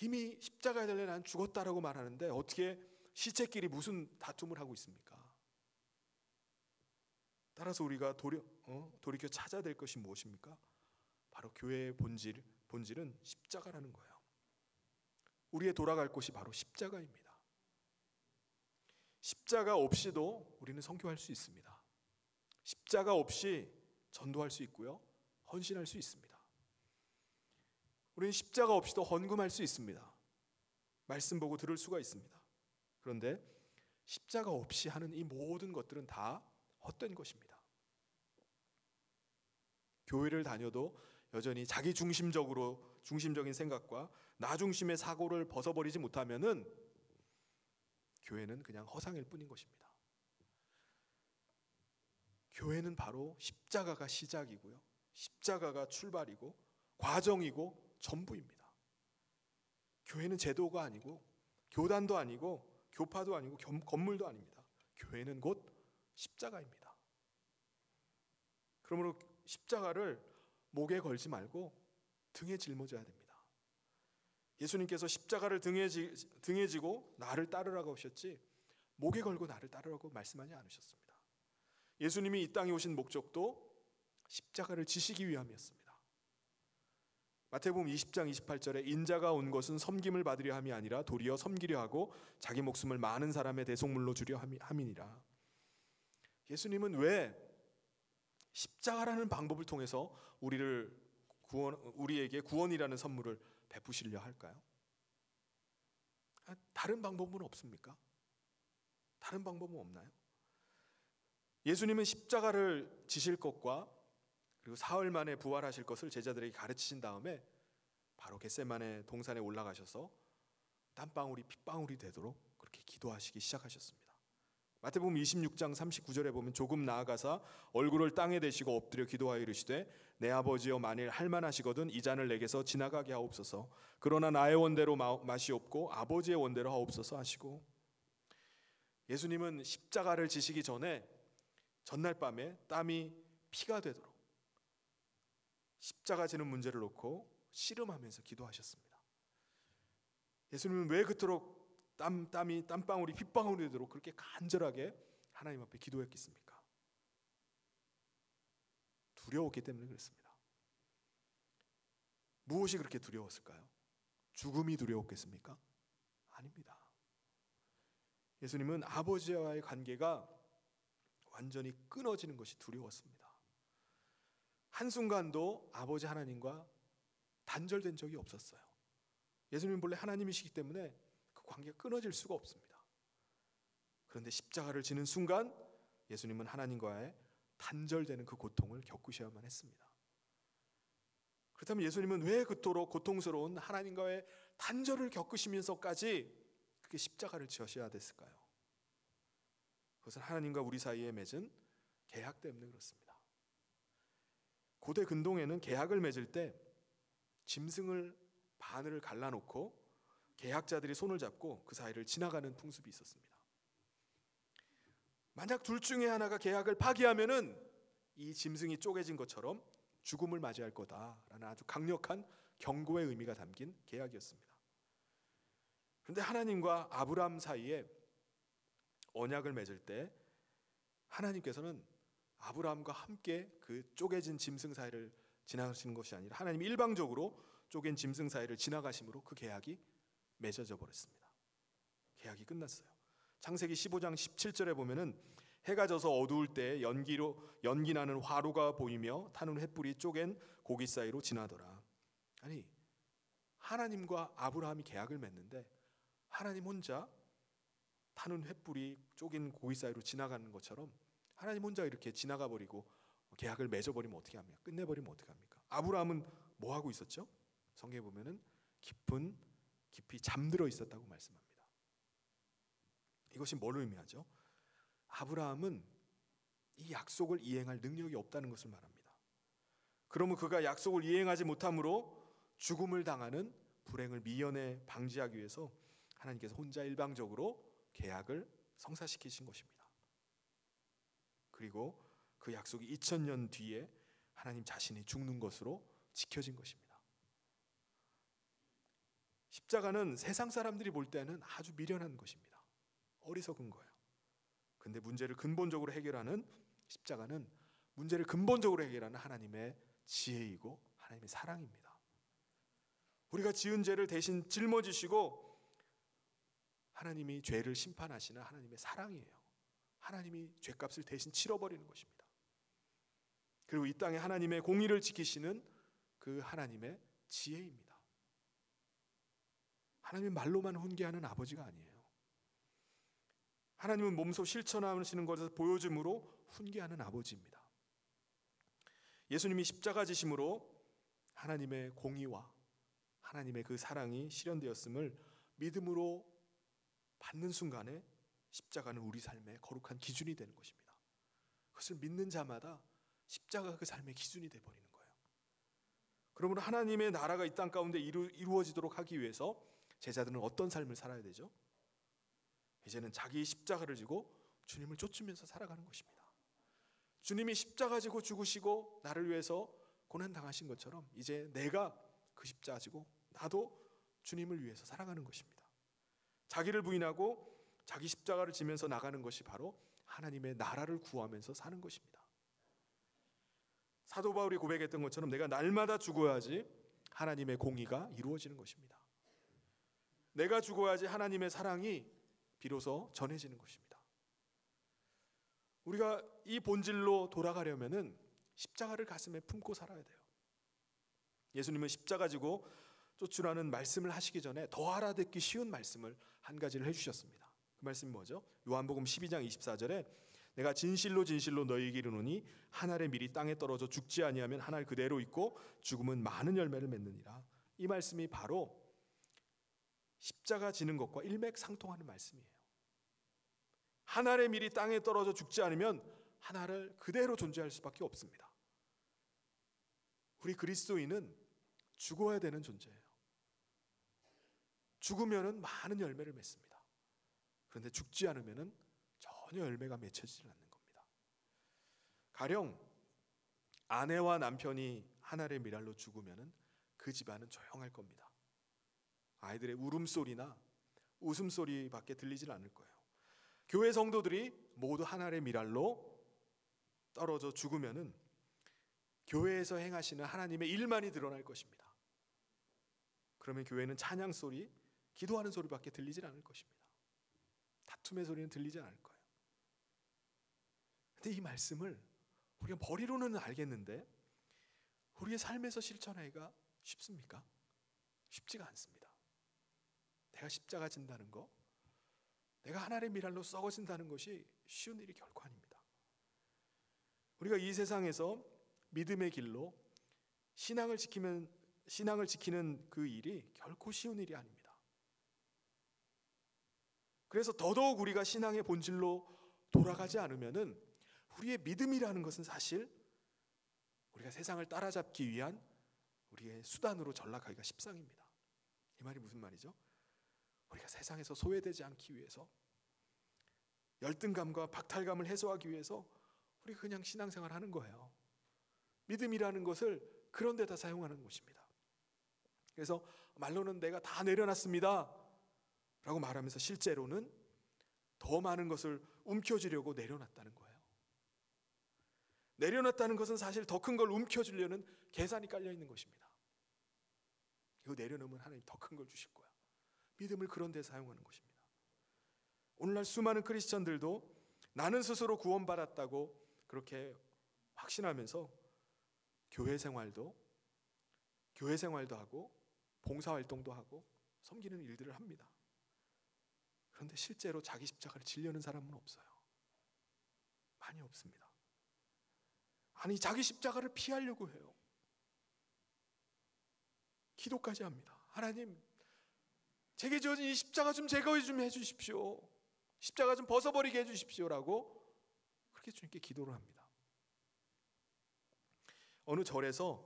이미 십자가에 달려 난 죽었다라고 말하는데 어떻게 시체끼리 무슨 다툼을 하고 있습니까? 따라서 우리가 돌이켜 찾아야 될 것이 무엇입니까? 바로 교회의 본질은 십자가라는 거예요. 우리의 돌아갈 곳이 바로 십자가입니다. 십자가 없이도 우리는 선교할 수 있습니다. 십자가 없이 전도할 수 있고요, 헌신할 수 있습니다. 우리는 십자가 없이도 헌금할 수 있습니다. 말씀 보고 들을 수가 있습니다. 그런데 십자가 없이 하는 이 모든 것들은 다 헛된 것입니다. 교회를 다녀도 여전히 자기 중심적인 생각과 나 중심의 사고를 벗어버리지 못하면은 교회는 그냥 허상일 뿐인 것입니다. 교회는 바로 십자가가 시작이고요, 십자가가 출발이고 과정이고 전부입니다. 교회는 제도가 아니고 교단도 아니고 교파도 아니고 건물도 아닙니다. 교회는 곧 십자가입니다. 그러므로 십자가를 목에 걸지 말고 등에 짊어져야 됩니다. 예수님께서 십자가를 등에 지고 나를 따르라고 하셨지 목에 걸고 나를 따르라고 말씀하지 않으셨습니다. 예수님이 이 땅에 오신 목적도 십자가를 지시기 위함이었습니다. 마태복음 20장 28절에 인자가 온 것은 섬김을 받으려 함이 아니라 도리어 섬기려 하고 자기 목숨을 많은 사람의 대속물로 주려 함이니라. 예수님은 왜 십자가라는 방법을 통해서 우리에게 구원이라는 선물을 베푸시려 할까요? 다른 방법은 없습니까? 다른 방법은 없나요? 예수님은 십자가를 지실 것과 그리고 사흘 만에 부활하실 것을 제자들에게 가르치신 다음에 바로 겟세마네 동산에 올라가셔서 땀방울이 핏방울이 되도록 그렇게 기도하시기 시작하셨습니다. 마태복음 26장 39절에 보면 조금 나아가사 얼굴을 땅에 대시고 엎드려 기도하여 이르시되 내 아버지여 만일 할만하시거든 이 잔을 내게서 지나가게 하옵소서. 그러나 나의 원대로 마시옵고 아버지의 원대로 하옵소서 하시고, 예수님은 십자가를 지시기 전에 전날 밤에 땀이 피가 되도록 십자가 지는 문제를 놓고 씨름하면서 기도하셨습니다. 예수님은 왜 그토록 땀방울이 핏방울이 되도록 그렇게 간절하게 하나님 앞에 기도했겠습니까? 두려웠기 때문에 그랬습니다. 무엇이 그렇게 두려웠을까요? 죽음이 두려웠겠습니까? 아닙니다. 예수님은 아버지와의 관계가 완전히 끊어지는 것이 두려웠습니다. 한순간도 아버지 하나님과 단절된 적이 없었어요. 예수님은 본래 하나님이시기 때문에 그 관계가 끊어질 수가 없습니다. 그런데 십자가를 지는 순간 예수님은 하나님과의 단절되는 그 고통을 겪으셔야만 했습니다. 그렇다면 예수님은 왜 그토록 고통스러운 하나님과의 단절을 겪으시면서까지 그렇게 십자가를 지으셔야 됐을까요? 그것은 하나님과 우리 사이에 맺은 계약 때문에 그렇습니다. 고대 근동에는 계약을 맺을 때 짐승을 바늘을 갈라놓고 계약자들이 손을 잡고 그 사이를 지나가는 풍습이 있었습니다. 만약 둘 중에 하나가 계약을 파기하면은 이 짐승이 쪼개진 것처럼 죽음을 맞이할 거다라는 아주 강력한 경고의 의미가 담긴 계약이었습니다. 그런데 하나님과 아브라함 사이에 언약을 맺을 때 하나님께서는 아브라함과 함께 그 쪼개진 짐승 사이를 지나가시는 것이 아니라 하나님이 일방적으로 쪼갠 짐승 사이를 지나가심으로 그 계약이 맺어져 버렸습니다. 계약이 끝났어요. 창세기 15장 17절에 보면은 해가 져서 어두울 때 연기 나는 화로가 보이며 타는 횃불이 쪼갠 고기 사이로 지나더라. 아니, 하나님과 아브라함이 계약을 맺는데 하나님 혼자 타는 횃불이 쪼갠 고기 사이로 지나가는 것처럼 하나님 혼자 이렇게 지나가 버리고 계약을 맺어버리면 어떻게 합니까? 끝내버리면 어떻게 합니까? 아브라함은 뭐 하고 있었죠? 성경에 보면은 깊이 잠들어 있었다고 말씀합니다. 이것이 뭘 의미하죠? 아브라함은 이 약속을 이행할 능력이 없다는 것을 말합니다. 그러면 그가 약속을 이행하지 못함으로 죽음을 당하는 불행을 미연에 방지하기 위해서 하나님께서 혼자 일방적으로 계약을 성사시키신 것입니다. 그리고 그 약속이 2000년 뒤에 하나님 자신이 죽는 것으로 지켜진 것입니다. 십자가는 세상 사람들이 볼 때는 아주 미련한 것입니다. 어리석은 거예요. 근데 문제를 근본적으로 해결하는 십자가는 문제를 근본적으로 해결하는 하나님의 지혜이고 하나님의 사랑입니다. 우리가 지은 죄를 대신 짊어지시고 하나님이 죄를 심판하시는 하나님의 사랑이에요. 하나님이 죄값을 대신 치러버리는 것입니다. 그리고 이 땅에 하나님의 공의를 지키시는 그 하나님의 지혜입니다. 하나님은 말로만 훈계하는 아버지가 아니에요. 하나님은 몸소 실천하시는 것을 보여줌으로 훈계하는 아버지입니다. 예수님이 십자가 지심으로 하나님의 공의와 하나님의 그 사랑이 실현되었음을 믿음으로 받는 순간에 십자가는 우리 삶의 거룩한 기준이 되는 것입니다. 그것을 믿는 자마다 십자가가 그 삶의 기준이 되어버리는 거예요. 그러므로 하나님의 나라가 이 땅 가운데 이루어지도록 하기 위해서 제자들은 어떤 삶을 살아야 되죠? 이제는 자기 십자가를 지고 주님을 쫓으면서 살아가는 것입니다. 주님이 십자가 지고 죽으시고 나를 위해서 고난당하신 것처럼 이제 내가 그 십자가 지고 나도 주님을 위해서 살아가는 것입니다. 자기를 부인하고 자기 십자가를 지면서 나가는 것이 바로 하나님의 나라를 구하면서 사는 것입니다. 사도 바울이 고백했던 것처럼 내가 날마다 죽어야지 하나님의 공의가 이루어지는 것입니다. 내가 죽어야지 하나님의 사랑이 비로소 전해지는 것입니다. 우리가 이 본질로 돌아가려면은 십자가를 가슴에 품고 살아야 돼요. 예수님은 십자가 지고 쫓으라는 말씀을 하시기 전에 더 알아듣기 쉬운 말씀을 한 가지를 해주셨습니다. 그 말씀이 뭐죠? 요한복음 12장 24절에 내가 진실로 진실로 너희에게 이르노니 한 알의 밀이 땅에 떨어져 죽지 아니하면 한 알 그대로 있고 죽음은 많은 열매를 맺느니라. 이 말씀이 바로 십자가 지는 것과 일맥상통하는 말씀이에요. 한 알의 밀이 땅에 떨어져 죽지 않으면 한 알을 그대로 존재할 수밖에 없습니다. 우리 그리스도인은 죽어야 되는 존재예요. 죽으면은 많은 열매를 맺습니다. 그런데 죽지 않으면은 전혀 열매가 맺혀지지 않는 겁니다. 가령 아내와 남편이 한 알의 밀알로 죽으면은 그 집안은 조용할 겁니다. 아이들의 울음소리나 웃음소리밖에 들리질 않을 거예요. 교회 성도들이 모두 한 알의 밀알로 떨어져 죽으면은 교회에서 행하시는 하나님의 일만이 드러날 것입니다. 그러면 교회는 찬양 소리, 기도하는 소리밖에 들리질 않을 것입니다. 다툼의 소리는 들리지 않을 거예요. 근데 이 말씀을 우리가 머리로는 알겠는데 우리의 삶에서 실천하기가 쉽습니까? 쉽지가 않습니다. 내가 십자가 진다는 거, 내가 하나님의 밀알로 썩어진다는 것이 쉬운 일이 결코 아닙니다. 우리가 이 세상에서 믿음의 길로 신앙을 지키는 그 일이 결코 쉬운 일이 아닙니다. 그래서 더더욱 우리가 신앙의 본질로 돌아가지 않으면은 우리의 믿음이라는 것은 사실 우리가 세상을 따라잡기 위한 우리의 수단으로 전락하기가 십상입니다. 이 말이 무슨 말이죠? 우리가 세상에서 소외되지 않기 위해서, 열등감과 박탈감을 해소하기 위해서 우리가 그냥 신앙생활 하는 거예요. 믿음이라는 것을 그런 데다 사용하는 것입니다. 그래서 말로는 내가 다 내려놨습니다 라고 말하면서 실제로는 더 많은 것을 움켜쥐려고 내려놨다는 거예요. 내려놨다는 것은 사실 더 큰 걸 움켜쥐려는 계산이 깔려 있는 것입니다. 이거 내려놓으면 하나님 더 큰 걸 주실 거야. 믿음을 그런 데 사용하는 것입니다. 오늘날 수많은 크리스천들도 나는 스스로 구원받았다고 그렇게 확신하면서 교회 생활도 하고 봉사활동도 하고 섬기는 일들을 합니다. 그런데 실제로 자기 십자가를 지려는 사람은 없어요. 많이 없습니다. 아니, 자기 십자가를 피하려고 해요. 기도까지 합니다. 하나님, 제게 지어진 이 십자가 좀 제거해 좀 해주십시오. 십자가 좀 벗어버리게 해주십시오라고 그렇게 주님께 기도를 합니다. 어느 절에서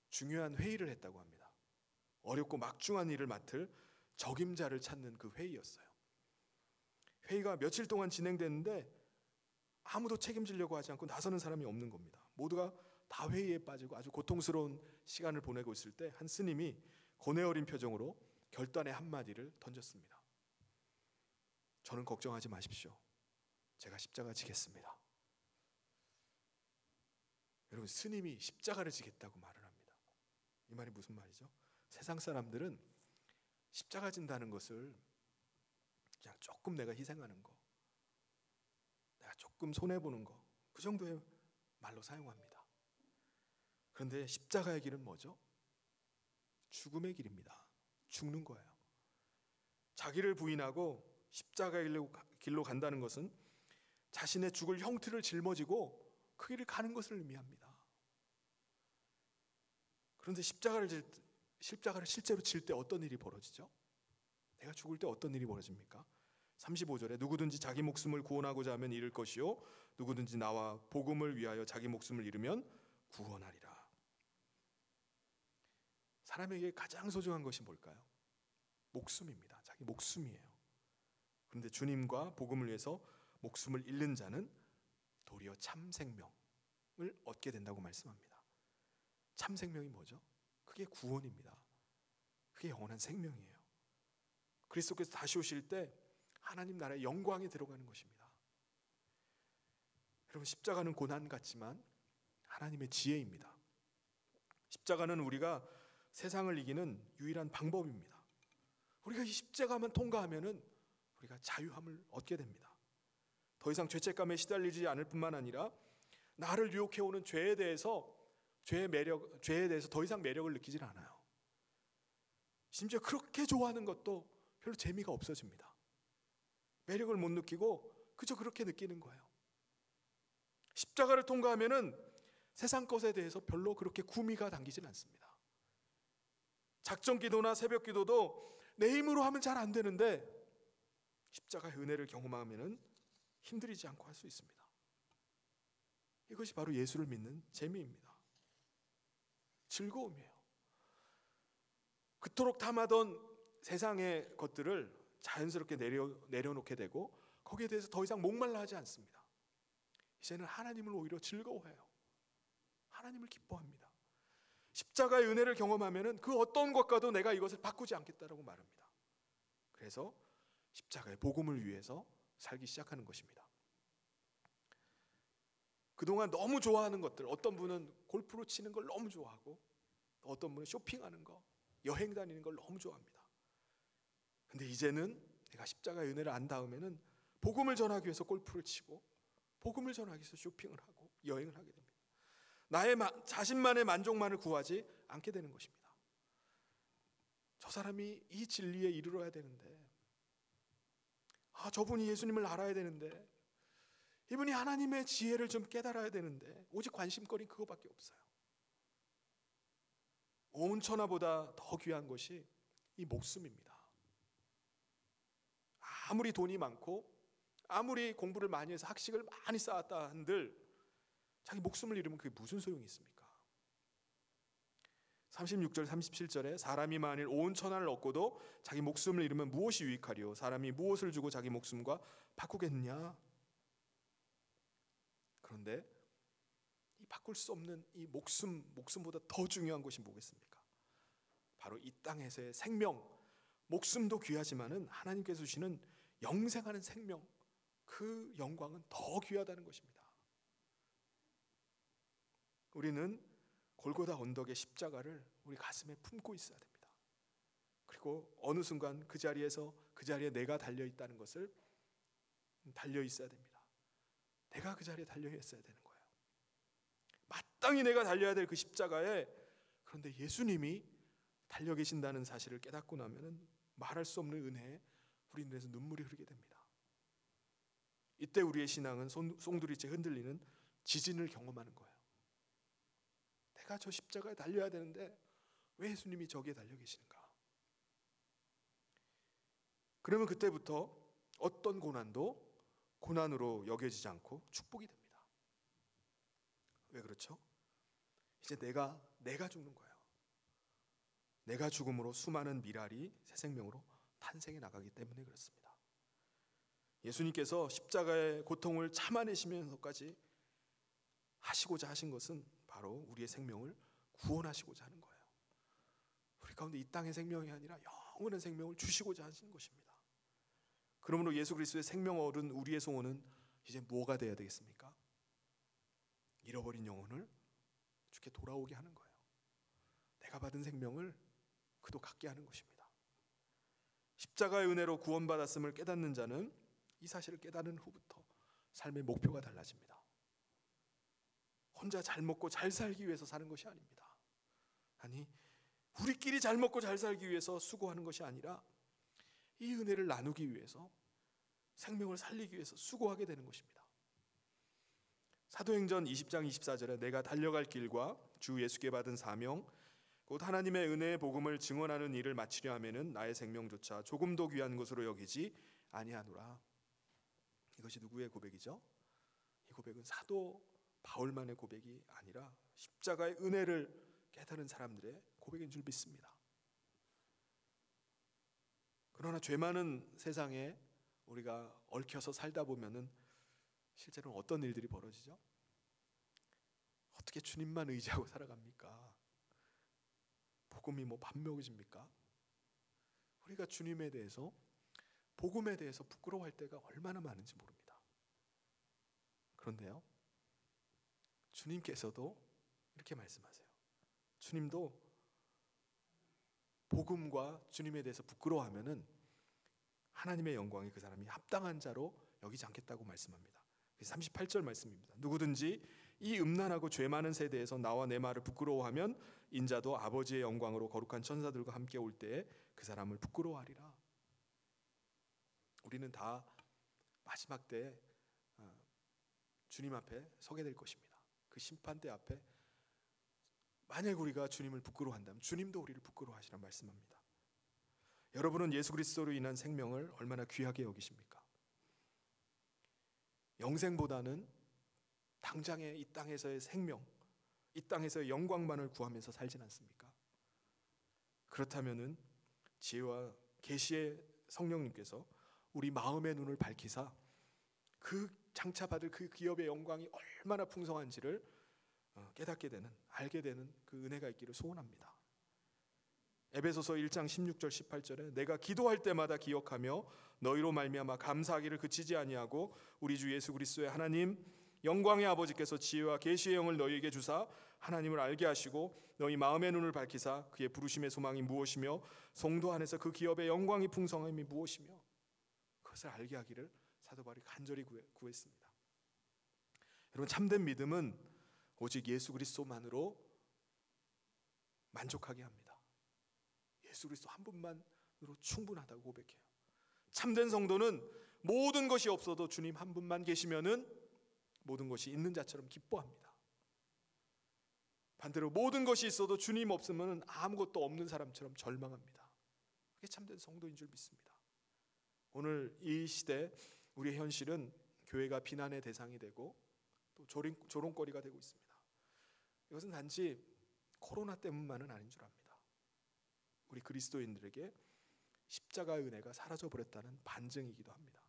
중요한 회의를 했다고 합니다. 어렵고 막중한 일을 맡을 적임자를 찾는 그 회의였어요. 회의가 며칠 동안 진행됐는데 아무도 책임지려고 하지 않고 나서는 사람이 없는 겁니다. 모두가 다 회의에 빠지고 아주 고통스러운 시간을 보내고 있을 때 한 스님이 고뇌 어린 표정으로 결단의 한마디를 던졌습니다. 저는 걱정하지 마십시오. 제가 십자가 지겠습니다. 여러분, 스님이 십자가를 지겠다고 말을 합니다. 이 말이 무슨 말이죠? 세상 사람들은 십자가 진다는 것을 그냥 조금 내가 희생하는 거, 내가 조금 손해보는 거, 그 정도의 말로 사용합니다. 그런데 십자가의 길은 뭐죠? 죽음의 길입니다. 죽는 거예요. 자기를 부인하고 십자가의 길로 간다는 것은 자신의 죽을 형틀을 짊어지고 그 길을 가는 것을 의미합니다. 그런데 십자가를 실제로 질 때 어떤 일이 벌어지죠? 내가 죽을 때 어떤 일이 벌어집니까? 35절에 누구든지 자기 목숨을 구원하고자 하면 잃을 것이요 누구든지 나와 복음을 위하여 자기 목숨을 잃으면 구원하리라. 사람에게 가장 소중한 것이 뭘까요? 목숨입니다. 자기 목숨이에요. 그런데 주님과 복음을 위해서 목숨을 잃는 자는 도리어 참 생명을 얻게 된다고 말씀합니다. 참 생명이 뭐죠? 그게 구원입니다. 그게 영원한 생명이에요. 그리스도께서 다시 오실 때 하나님 나라의 영광에 들어가는 것입니다. 여러분, 십자가는 고난 같지만 하나님의 지혜입니다. 십자가는 우리가 세상을 이기는 유일한 방법입니다. 우리가 이 십자가만 통과하면은 우리가 자유함을 얻게 됩니다. 더 이상 죄책감에 시달리지 않을 뿐만 아니라 나를 유혹해오는 죄에 대해서 더 이상 매력을 느끼질 않아요. 심지어 그렇게 좋아하는 것도 별로 재미가 없어집니다. 매력을 못 느끼고 그저 그렇게 느끼는 거예요. 십자가를 통과하면은 세상 것에 대해서 별로 그렇게 구미가 당기질 않습니다. 작정 기도나 새벽 기도도 내 힘으로 하면 잘 안 되는데 십자가의 은혜를 경험하면은 힘들이지 않고 할 수 있습니다. 이것이 바로 예수를 믿는 재미입니다. 즐거움이에요. 그토록 탐하던 세상의 것들을 자연스럽게 내려놓게 되고 거기에 대해서 더 이상 목말라 하지 않습니다. 이제는 하나님을 오히려 즐거워해요. 하나님을 기뻐합니다. 십자가의 은혜를 경험하면은 그 어떤 것과도 내가 이것을 바꾸지 않겠다라고 말합니다. 그래서 십자가의 복음을 위해서 살기 시작하는 것입니다. 그동안 너무 좋아하는 것들, 어떤 분은 골프로 치는 걸 너무 좋아하고 어떤 분은 쇼핑하는 거, 여행 다니는 걸 너무 좋아합니다. 근데 이제는 내가 십자가의 은혜를 안 닿으면은 복음을 전하기 위해서 골프를 치고 복음을 전하기 위해서 쇼핑을 하고 여행을 하게 됩니다. 나의 자신만의 만족만을 구하지 않게 되는 것입니다. 저 사람이 이 진리에 이르러야 되는데, 저분이 예수님을 알아야 되는데, 이분이 하나님의 지혜를 좀 깨달아야 되는데, 오직 관심거리는 그거밖에 없어요. 온 천하보다 더 귀한 것이 이 목숨입니다. 아무리 돈이 많고 아무리 공부를 많이 해서 학식을 많이 쌓았다 한들 자기 목숨을 잃으면 그게 무슨 소용이 있습니까? 36절 37절에 사람이 만일 온 천하를 얻고도 자기 목숨을 잃으면 무엇이 유익하리요? 사람이 무엇을 주고 자기 목숨과 바꾸겠느냐? 그런데 이 바꿀 수 없는 이 목숨보다 더 중요한 것이 뭐겠습니까? 바로 이 땅에서의 생명, 목숨도 귀하지만은 하나님께서 주시는 영생하는 생명, 그 영광은 더 귀하다는 것입니다. 우리는 골고다 언덕의 십자가를 우리 가슴에 품고 있어야 됩니다. 그리고 어느 순간 그 자리에 내가 달려 있다는 것을 달려 있어야 됩니다. 내가 그 자리에 달려야 했어야 되는 거예요. 마땅히 내가 달려야 될 그 십자가에, 그런데 예수님이 달려 계신다는 사실을 깨닫고 나면은 말할 수 없는 은혜에 우리 눈에서 눈물이 흐르게 됩니다. 이때 우리의 신앙은 송두리째 흔들리는 지진을 경험하는 거예요. 내가 저 십자가에 달려야 되는데 왜 예수님이 저기에 달려 계시는가? 그러면 그때부터 어떤 고난도 고난으로 여겨지지 않고 축복이 됩니다. 왜 그렇죠? 이제 내가 죽는 거예요. 내가 죽음으로 수많은 미랄이 새 생명으로 탄생해 나가기 때문에 그렇습니다. 예수님께서 십자가의 고통을 참아내시면서까지 하시고자 하신 것은 바로 우리의 생명을 구원하시고자 하는 거예요. 우리 가운데 이 땅의 생명이 아니라 영원한 생명을 주시고자 하신 것입니다. 그러므로 예수 그리스도의 생명 얻은 우리의 소원은 이제 뭐가 되어야 되겠습니까? 잃어버린 영혼을 주께 돌아오게 하는 거예요. 내가 받은 생명을 그도 갖게 하는 것입니다. 십자가의 은혜로 구원받았음을 깨닫는 자는 이 사실을 깨닫는 후부터 삶의 목표가 달라집니다. 혼자 잘 먹고 잘 살기 위해서 사는 것이 아닙니다. 아니, 우리끼리 잘 먹고 잘 살기 위해서 수고하는 것이 아니라 이 은혜를 나누기 위해서, 생명을 살리기 위해서 수고하게 되는 것입니다. 사도행전 20장 24절에 내가 달려갈 길과 주 예수께 받은 사명 곧 하나님의 은혜의 복음을 증언하는 일을 마치려 하면은 나의 생명조차 조금도 귀한 것으로 여기지 아니하노라. 이것이 누구의 고백이죠? 이 고백은 사도 바울만의 고백이 아니라 십자가의 은혜를 깨달은 사람들의 고백인 줄 믿습니다. 그러나 죄 많은 세상에 우리가 얽혀서 살다 보면은 실제로는 어떤 일들이 벌어지죠? 어떻게 주님만 의지하고 살아갑니까? 복음이 뭐 밥 먹여집니까? 우리가 주님에 대해서, 복음에 대해서 부끄러워할 때가 얼마나 많은지 모릅니다. 그런데요, 주님께서도 이렇게 말씀하세요. 주님도 복음과 주님에 대해서 부끄러워하면은 하나님의 영광이 그 사람이 합당한 자로 여기지 않겠다고 말씀합니다. 38절 말씀입니다. 누구든지 이 음란하고 죄 많은 세대에서 나와 내 말을 부끄러워하면 인자도 아버지의 영광으로 거룩한 천사들과 함께 올 때에 그 사람을 부끄러워하리라. 우리는 다 마지막 때 주님 앞에 서게 될 것입니다. 그 심판대 앞에 만약 우리가 주님을 부끄러워한다면 주님도 우리를 부끄러워하시라 말씀합니다. 여러분은 예수 그리스도로 인한 생명을 얼마나 귀하게 여기십니까? 영생보다는 당장의 이 땅에서의 생명, 이 땅에서의 영광만을 구하면서 살진 않습니까? 그렇다면은 지혜와 계시의 성령님께서 우리 마음의 눈을 밝히사 그 장차 받을 그 기업의 영광이 얼마나 풍성한지를 깨닫게 되는, 알게 되는 그 은혜가 있기를 소원합니다. 에베소서 1장 16절 18절에 내가 기도할 때마다 기억하며 너희로 말미암아 감사하기를 그치지 아니하고 우리 주 예수 그리스도의 하나님 영광의 아버지께서 지혜와 계시의 영을 너희에게 주사 하나님을 알게 하시고 너희 마음의 눈을 밝히사 그의 부르심의 소망이 무엇이며 성도 안에서 그 기업의 영광이 풍성함이 무엇이며 그것을 알게 하기를 사도 바울이 간절히 구했습니다. 여러분, 참된 믿음은 오직 예수 그리스도만으로 만족하게 합니다. 예수 그리스도 한 분만으로 충분하다고 고백해요. 참된 성도는 모든 것이 없어도 주님 한 분만 계시면은 모든 것이 있는 자처럼 기뻐합니다. 반대로 모든 것이 있어도 주님 없으면 아무것도 없는 사람처럼 절망합니다. 그게 참된 성도인 줄 믿습니다. 오늘 이 시대 우리의 현실은 교회가 비난의 대상이 되고 또 조롱거리가 되고 있습니다. 이것은 단지 코로나 때문만은 아닌 줄 압니다. 우리 그리스도인들에게 십자가의 은혜가 사라져버렸다는 반증이기도 합니다.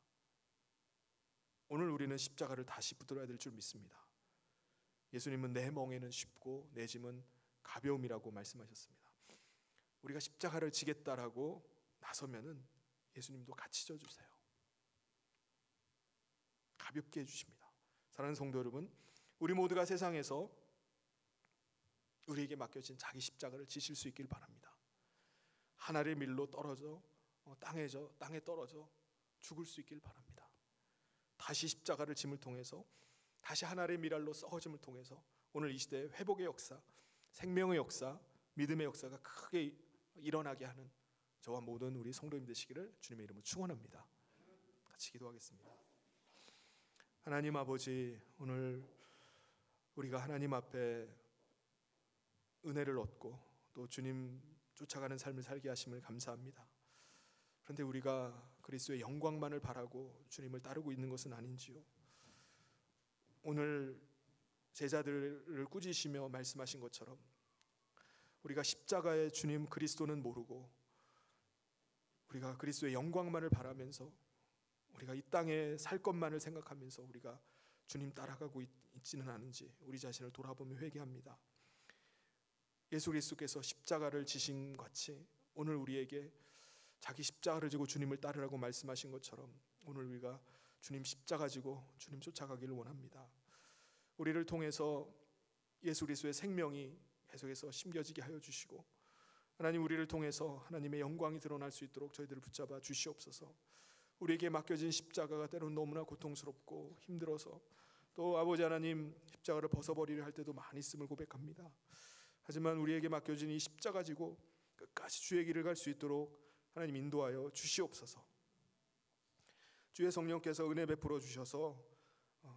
오늘 우리는 십자가를 다시 붙들어야 될 줄 믿습니다. 예수님은 내 멍에는 쉽고 내 짐은 가벼움이라고 말씀하셨습니다. 우리가 십자가를 지겠다라고 나서면은 예수님도 같이 져주세요. 가볍게 해주십니다. 사랑하는 성도 여러분, 우리 모두가 세상에서 우리에게 맡겨진 자기 십자가를 지실 수 있길 바랍니다. 하늘의 밀로 떨어져 땅에 떨어져 죽을 수 있길 바랍니다. 다시 십자가를 짐을 통해서 다시 하나의 미랄로 썩어짐을 통해서 오늘 이 시대의 회복의 역사, 생명의 역사, 믿음의 역사가 크게 일어나게 하는 저와 모든 우리 성도님 되시기를 주님의 이름으로 축원합니다. 같이 기도하겠습니다. 하나님 아버지, 오늘 우리가 하나님 앞에 은혜를 얻고 또 주님 쫓아가는 삶을 살게 하심을 감사합니다. 그런데 우리가 그리스도의 영광만을 바라고 주님을 따르고 있는 것은 아닌지요? 오늘 제자들을 꾸짖으시며 말씀하신 것처럼 우리가 십자가의 주님 그리스도는 모르고 우리가 그리스도의 영광만을 바라면서 우리가 이 땅에 살 것만을 생각하면서 우리가 주님 따라가고 있지는 않은지 우리 자신을 돌아보며 회개합니다. 예수 그리스도께서 십자가를 지신 같이 오늘 우리에게 자기 십자가를 지고 주님을 따르라고 말씀하신 것처럼 오늘 우리가 주님 십자가 지고 주님 쫓아가기를 원합니다. 우리를 통해서 예수 그리스도의 생명이 계속해서 심겨지게 하여 주시고 하나님 우리를 통해서 하나님의 영광이 드러날 수 있도록 저희들을 붙잡아 주시옵소서. 우리에게 맡겨진 십자가가 때로는 너무나 고통스럽고 힘들어서 또 아버지 하나님 십자가를 벗어버리려 할 때도 많이 있음을 고백합니다. 하지만 우리에게 맡겨진 이 십자가 지고 끝까지 주의 길을 갈 수 있도록 하나님 인도하여 주시옵소서. 주의 성령께서 은혜 베풀어 주셔서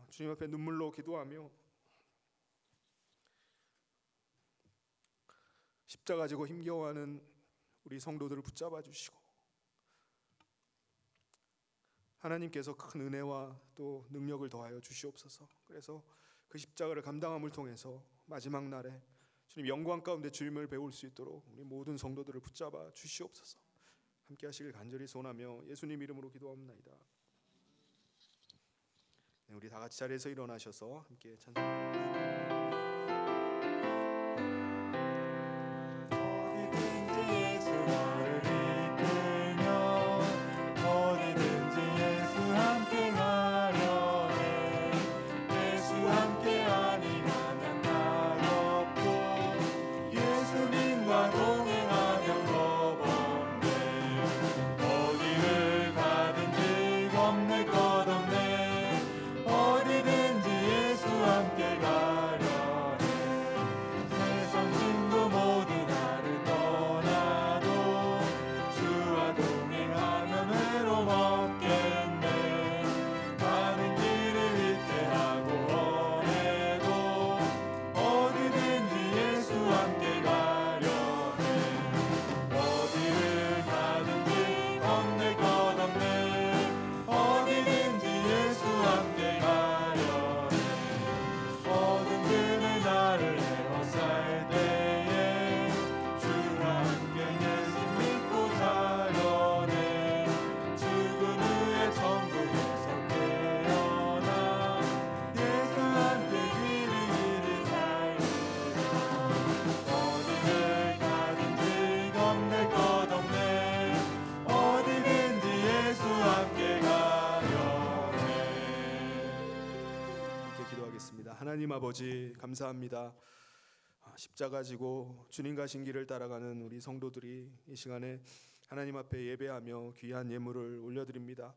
주님 앞에 눈물로 기도하며 십자가 지고 힘겨워하는 우리 성도들을 붙잡아 주시고 하나님께서 큰 은혜와 또 능력을 더하여 주시옵소서. 그래서 그 십자가를 감당함을 통해서 마지막 날에 주님 영광 가운데 주님을 배울 수 있도록 우리 모든 성도들을 붙잡아 주시옵소서. 함께 하시길 간절히 소원하며 예수님 이름으로 기도합니다. 네, 우리 다 같이 자리에서 일어나셔서 함께 찬송합니다. 하나님 아버지 감사합니다. 십자가 지고 주님 가신 길을 따라가는 우리 성도들이 이 시간에 하나님 앞에 예배하며 귀한 예물을 올려드립니다.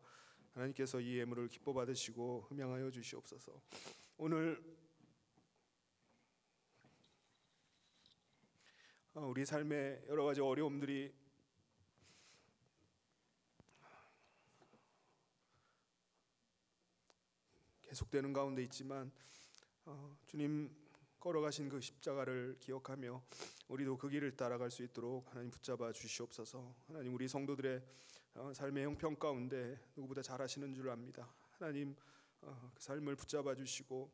하나님께서 이 예물을 기뻐 받으시고 흠양하여 주시옵소서. 오늘 우리 삶에 여러 가지 어려움들이 계속되는 가운데 있지만 주님 걸어가신 그 십자가를 기억하며 우리도 그 길을 따라갈 수 있도록 하나님 붙잡아 주시옵소서. 하나님 우리 성도들의 삶의 형편 가운데 누구보다 잘 아시는 줄 압니다. 하나님 그 삶을 붙잡아 주시고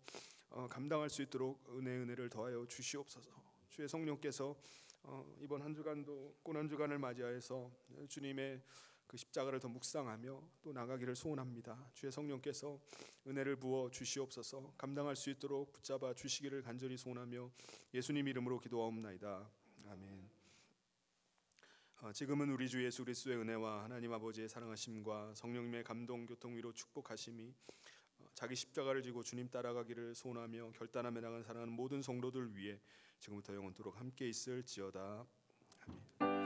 감당할 수 있도록 은혜를 더하여 주시옵소서. 주의 성령께서 이번 한 주간도 고난 주간을 맞이하여서 주님의 그 십자가를 더 묵상하며 또 나가기를 소원합니다. 주의 성령께서 은혜를 부어 주시옵소서. 감당할 수 있도록 붙잡아 주시기를 간절히 소원하며 예수님 이름으로 기도하옵나이다. 아멘. 지금은 우리 주 예수 그리스도의 은혜와 하나님 아버지의 사랑하심과 성령님의 감동 교통 위로 축복하심이 자기 십자가를 지고 주님 따라가기를 소원하며 결단하며 나간 사랑하는 모든 성도들 위해 지금부터 영원토록 함께 있을지어다. 아멘.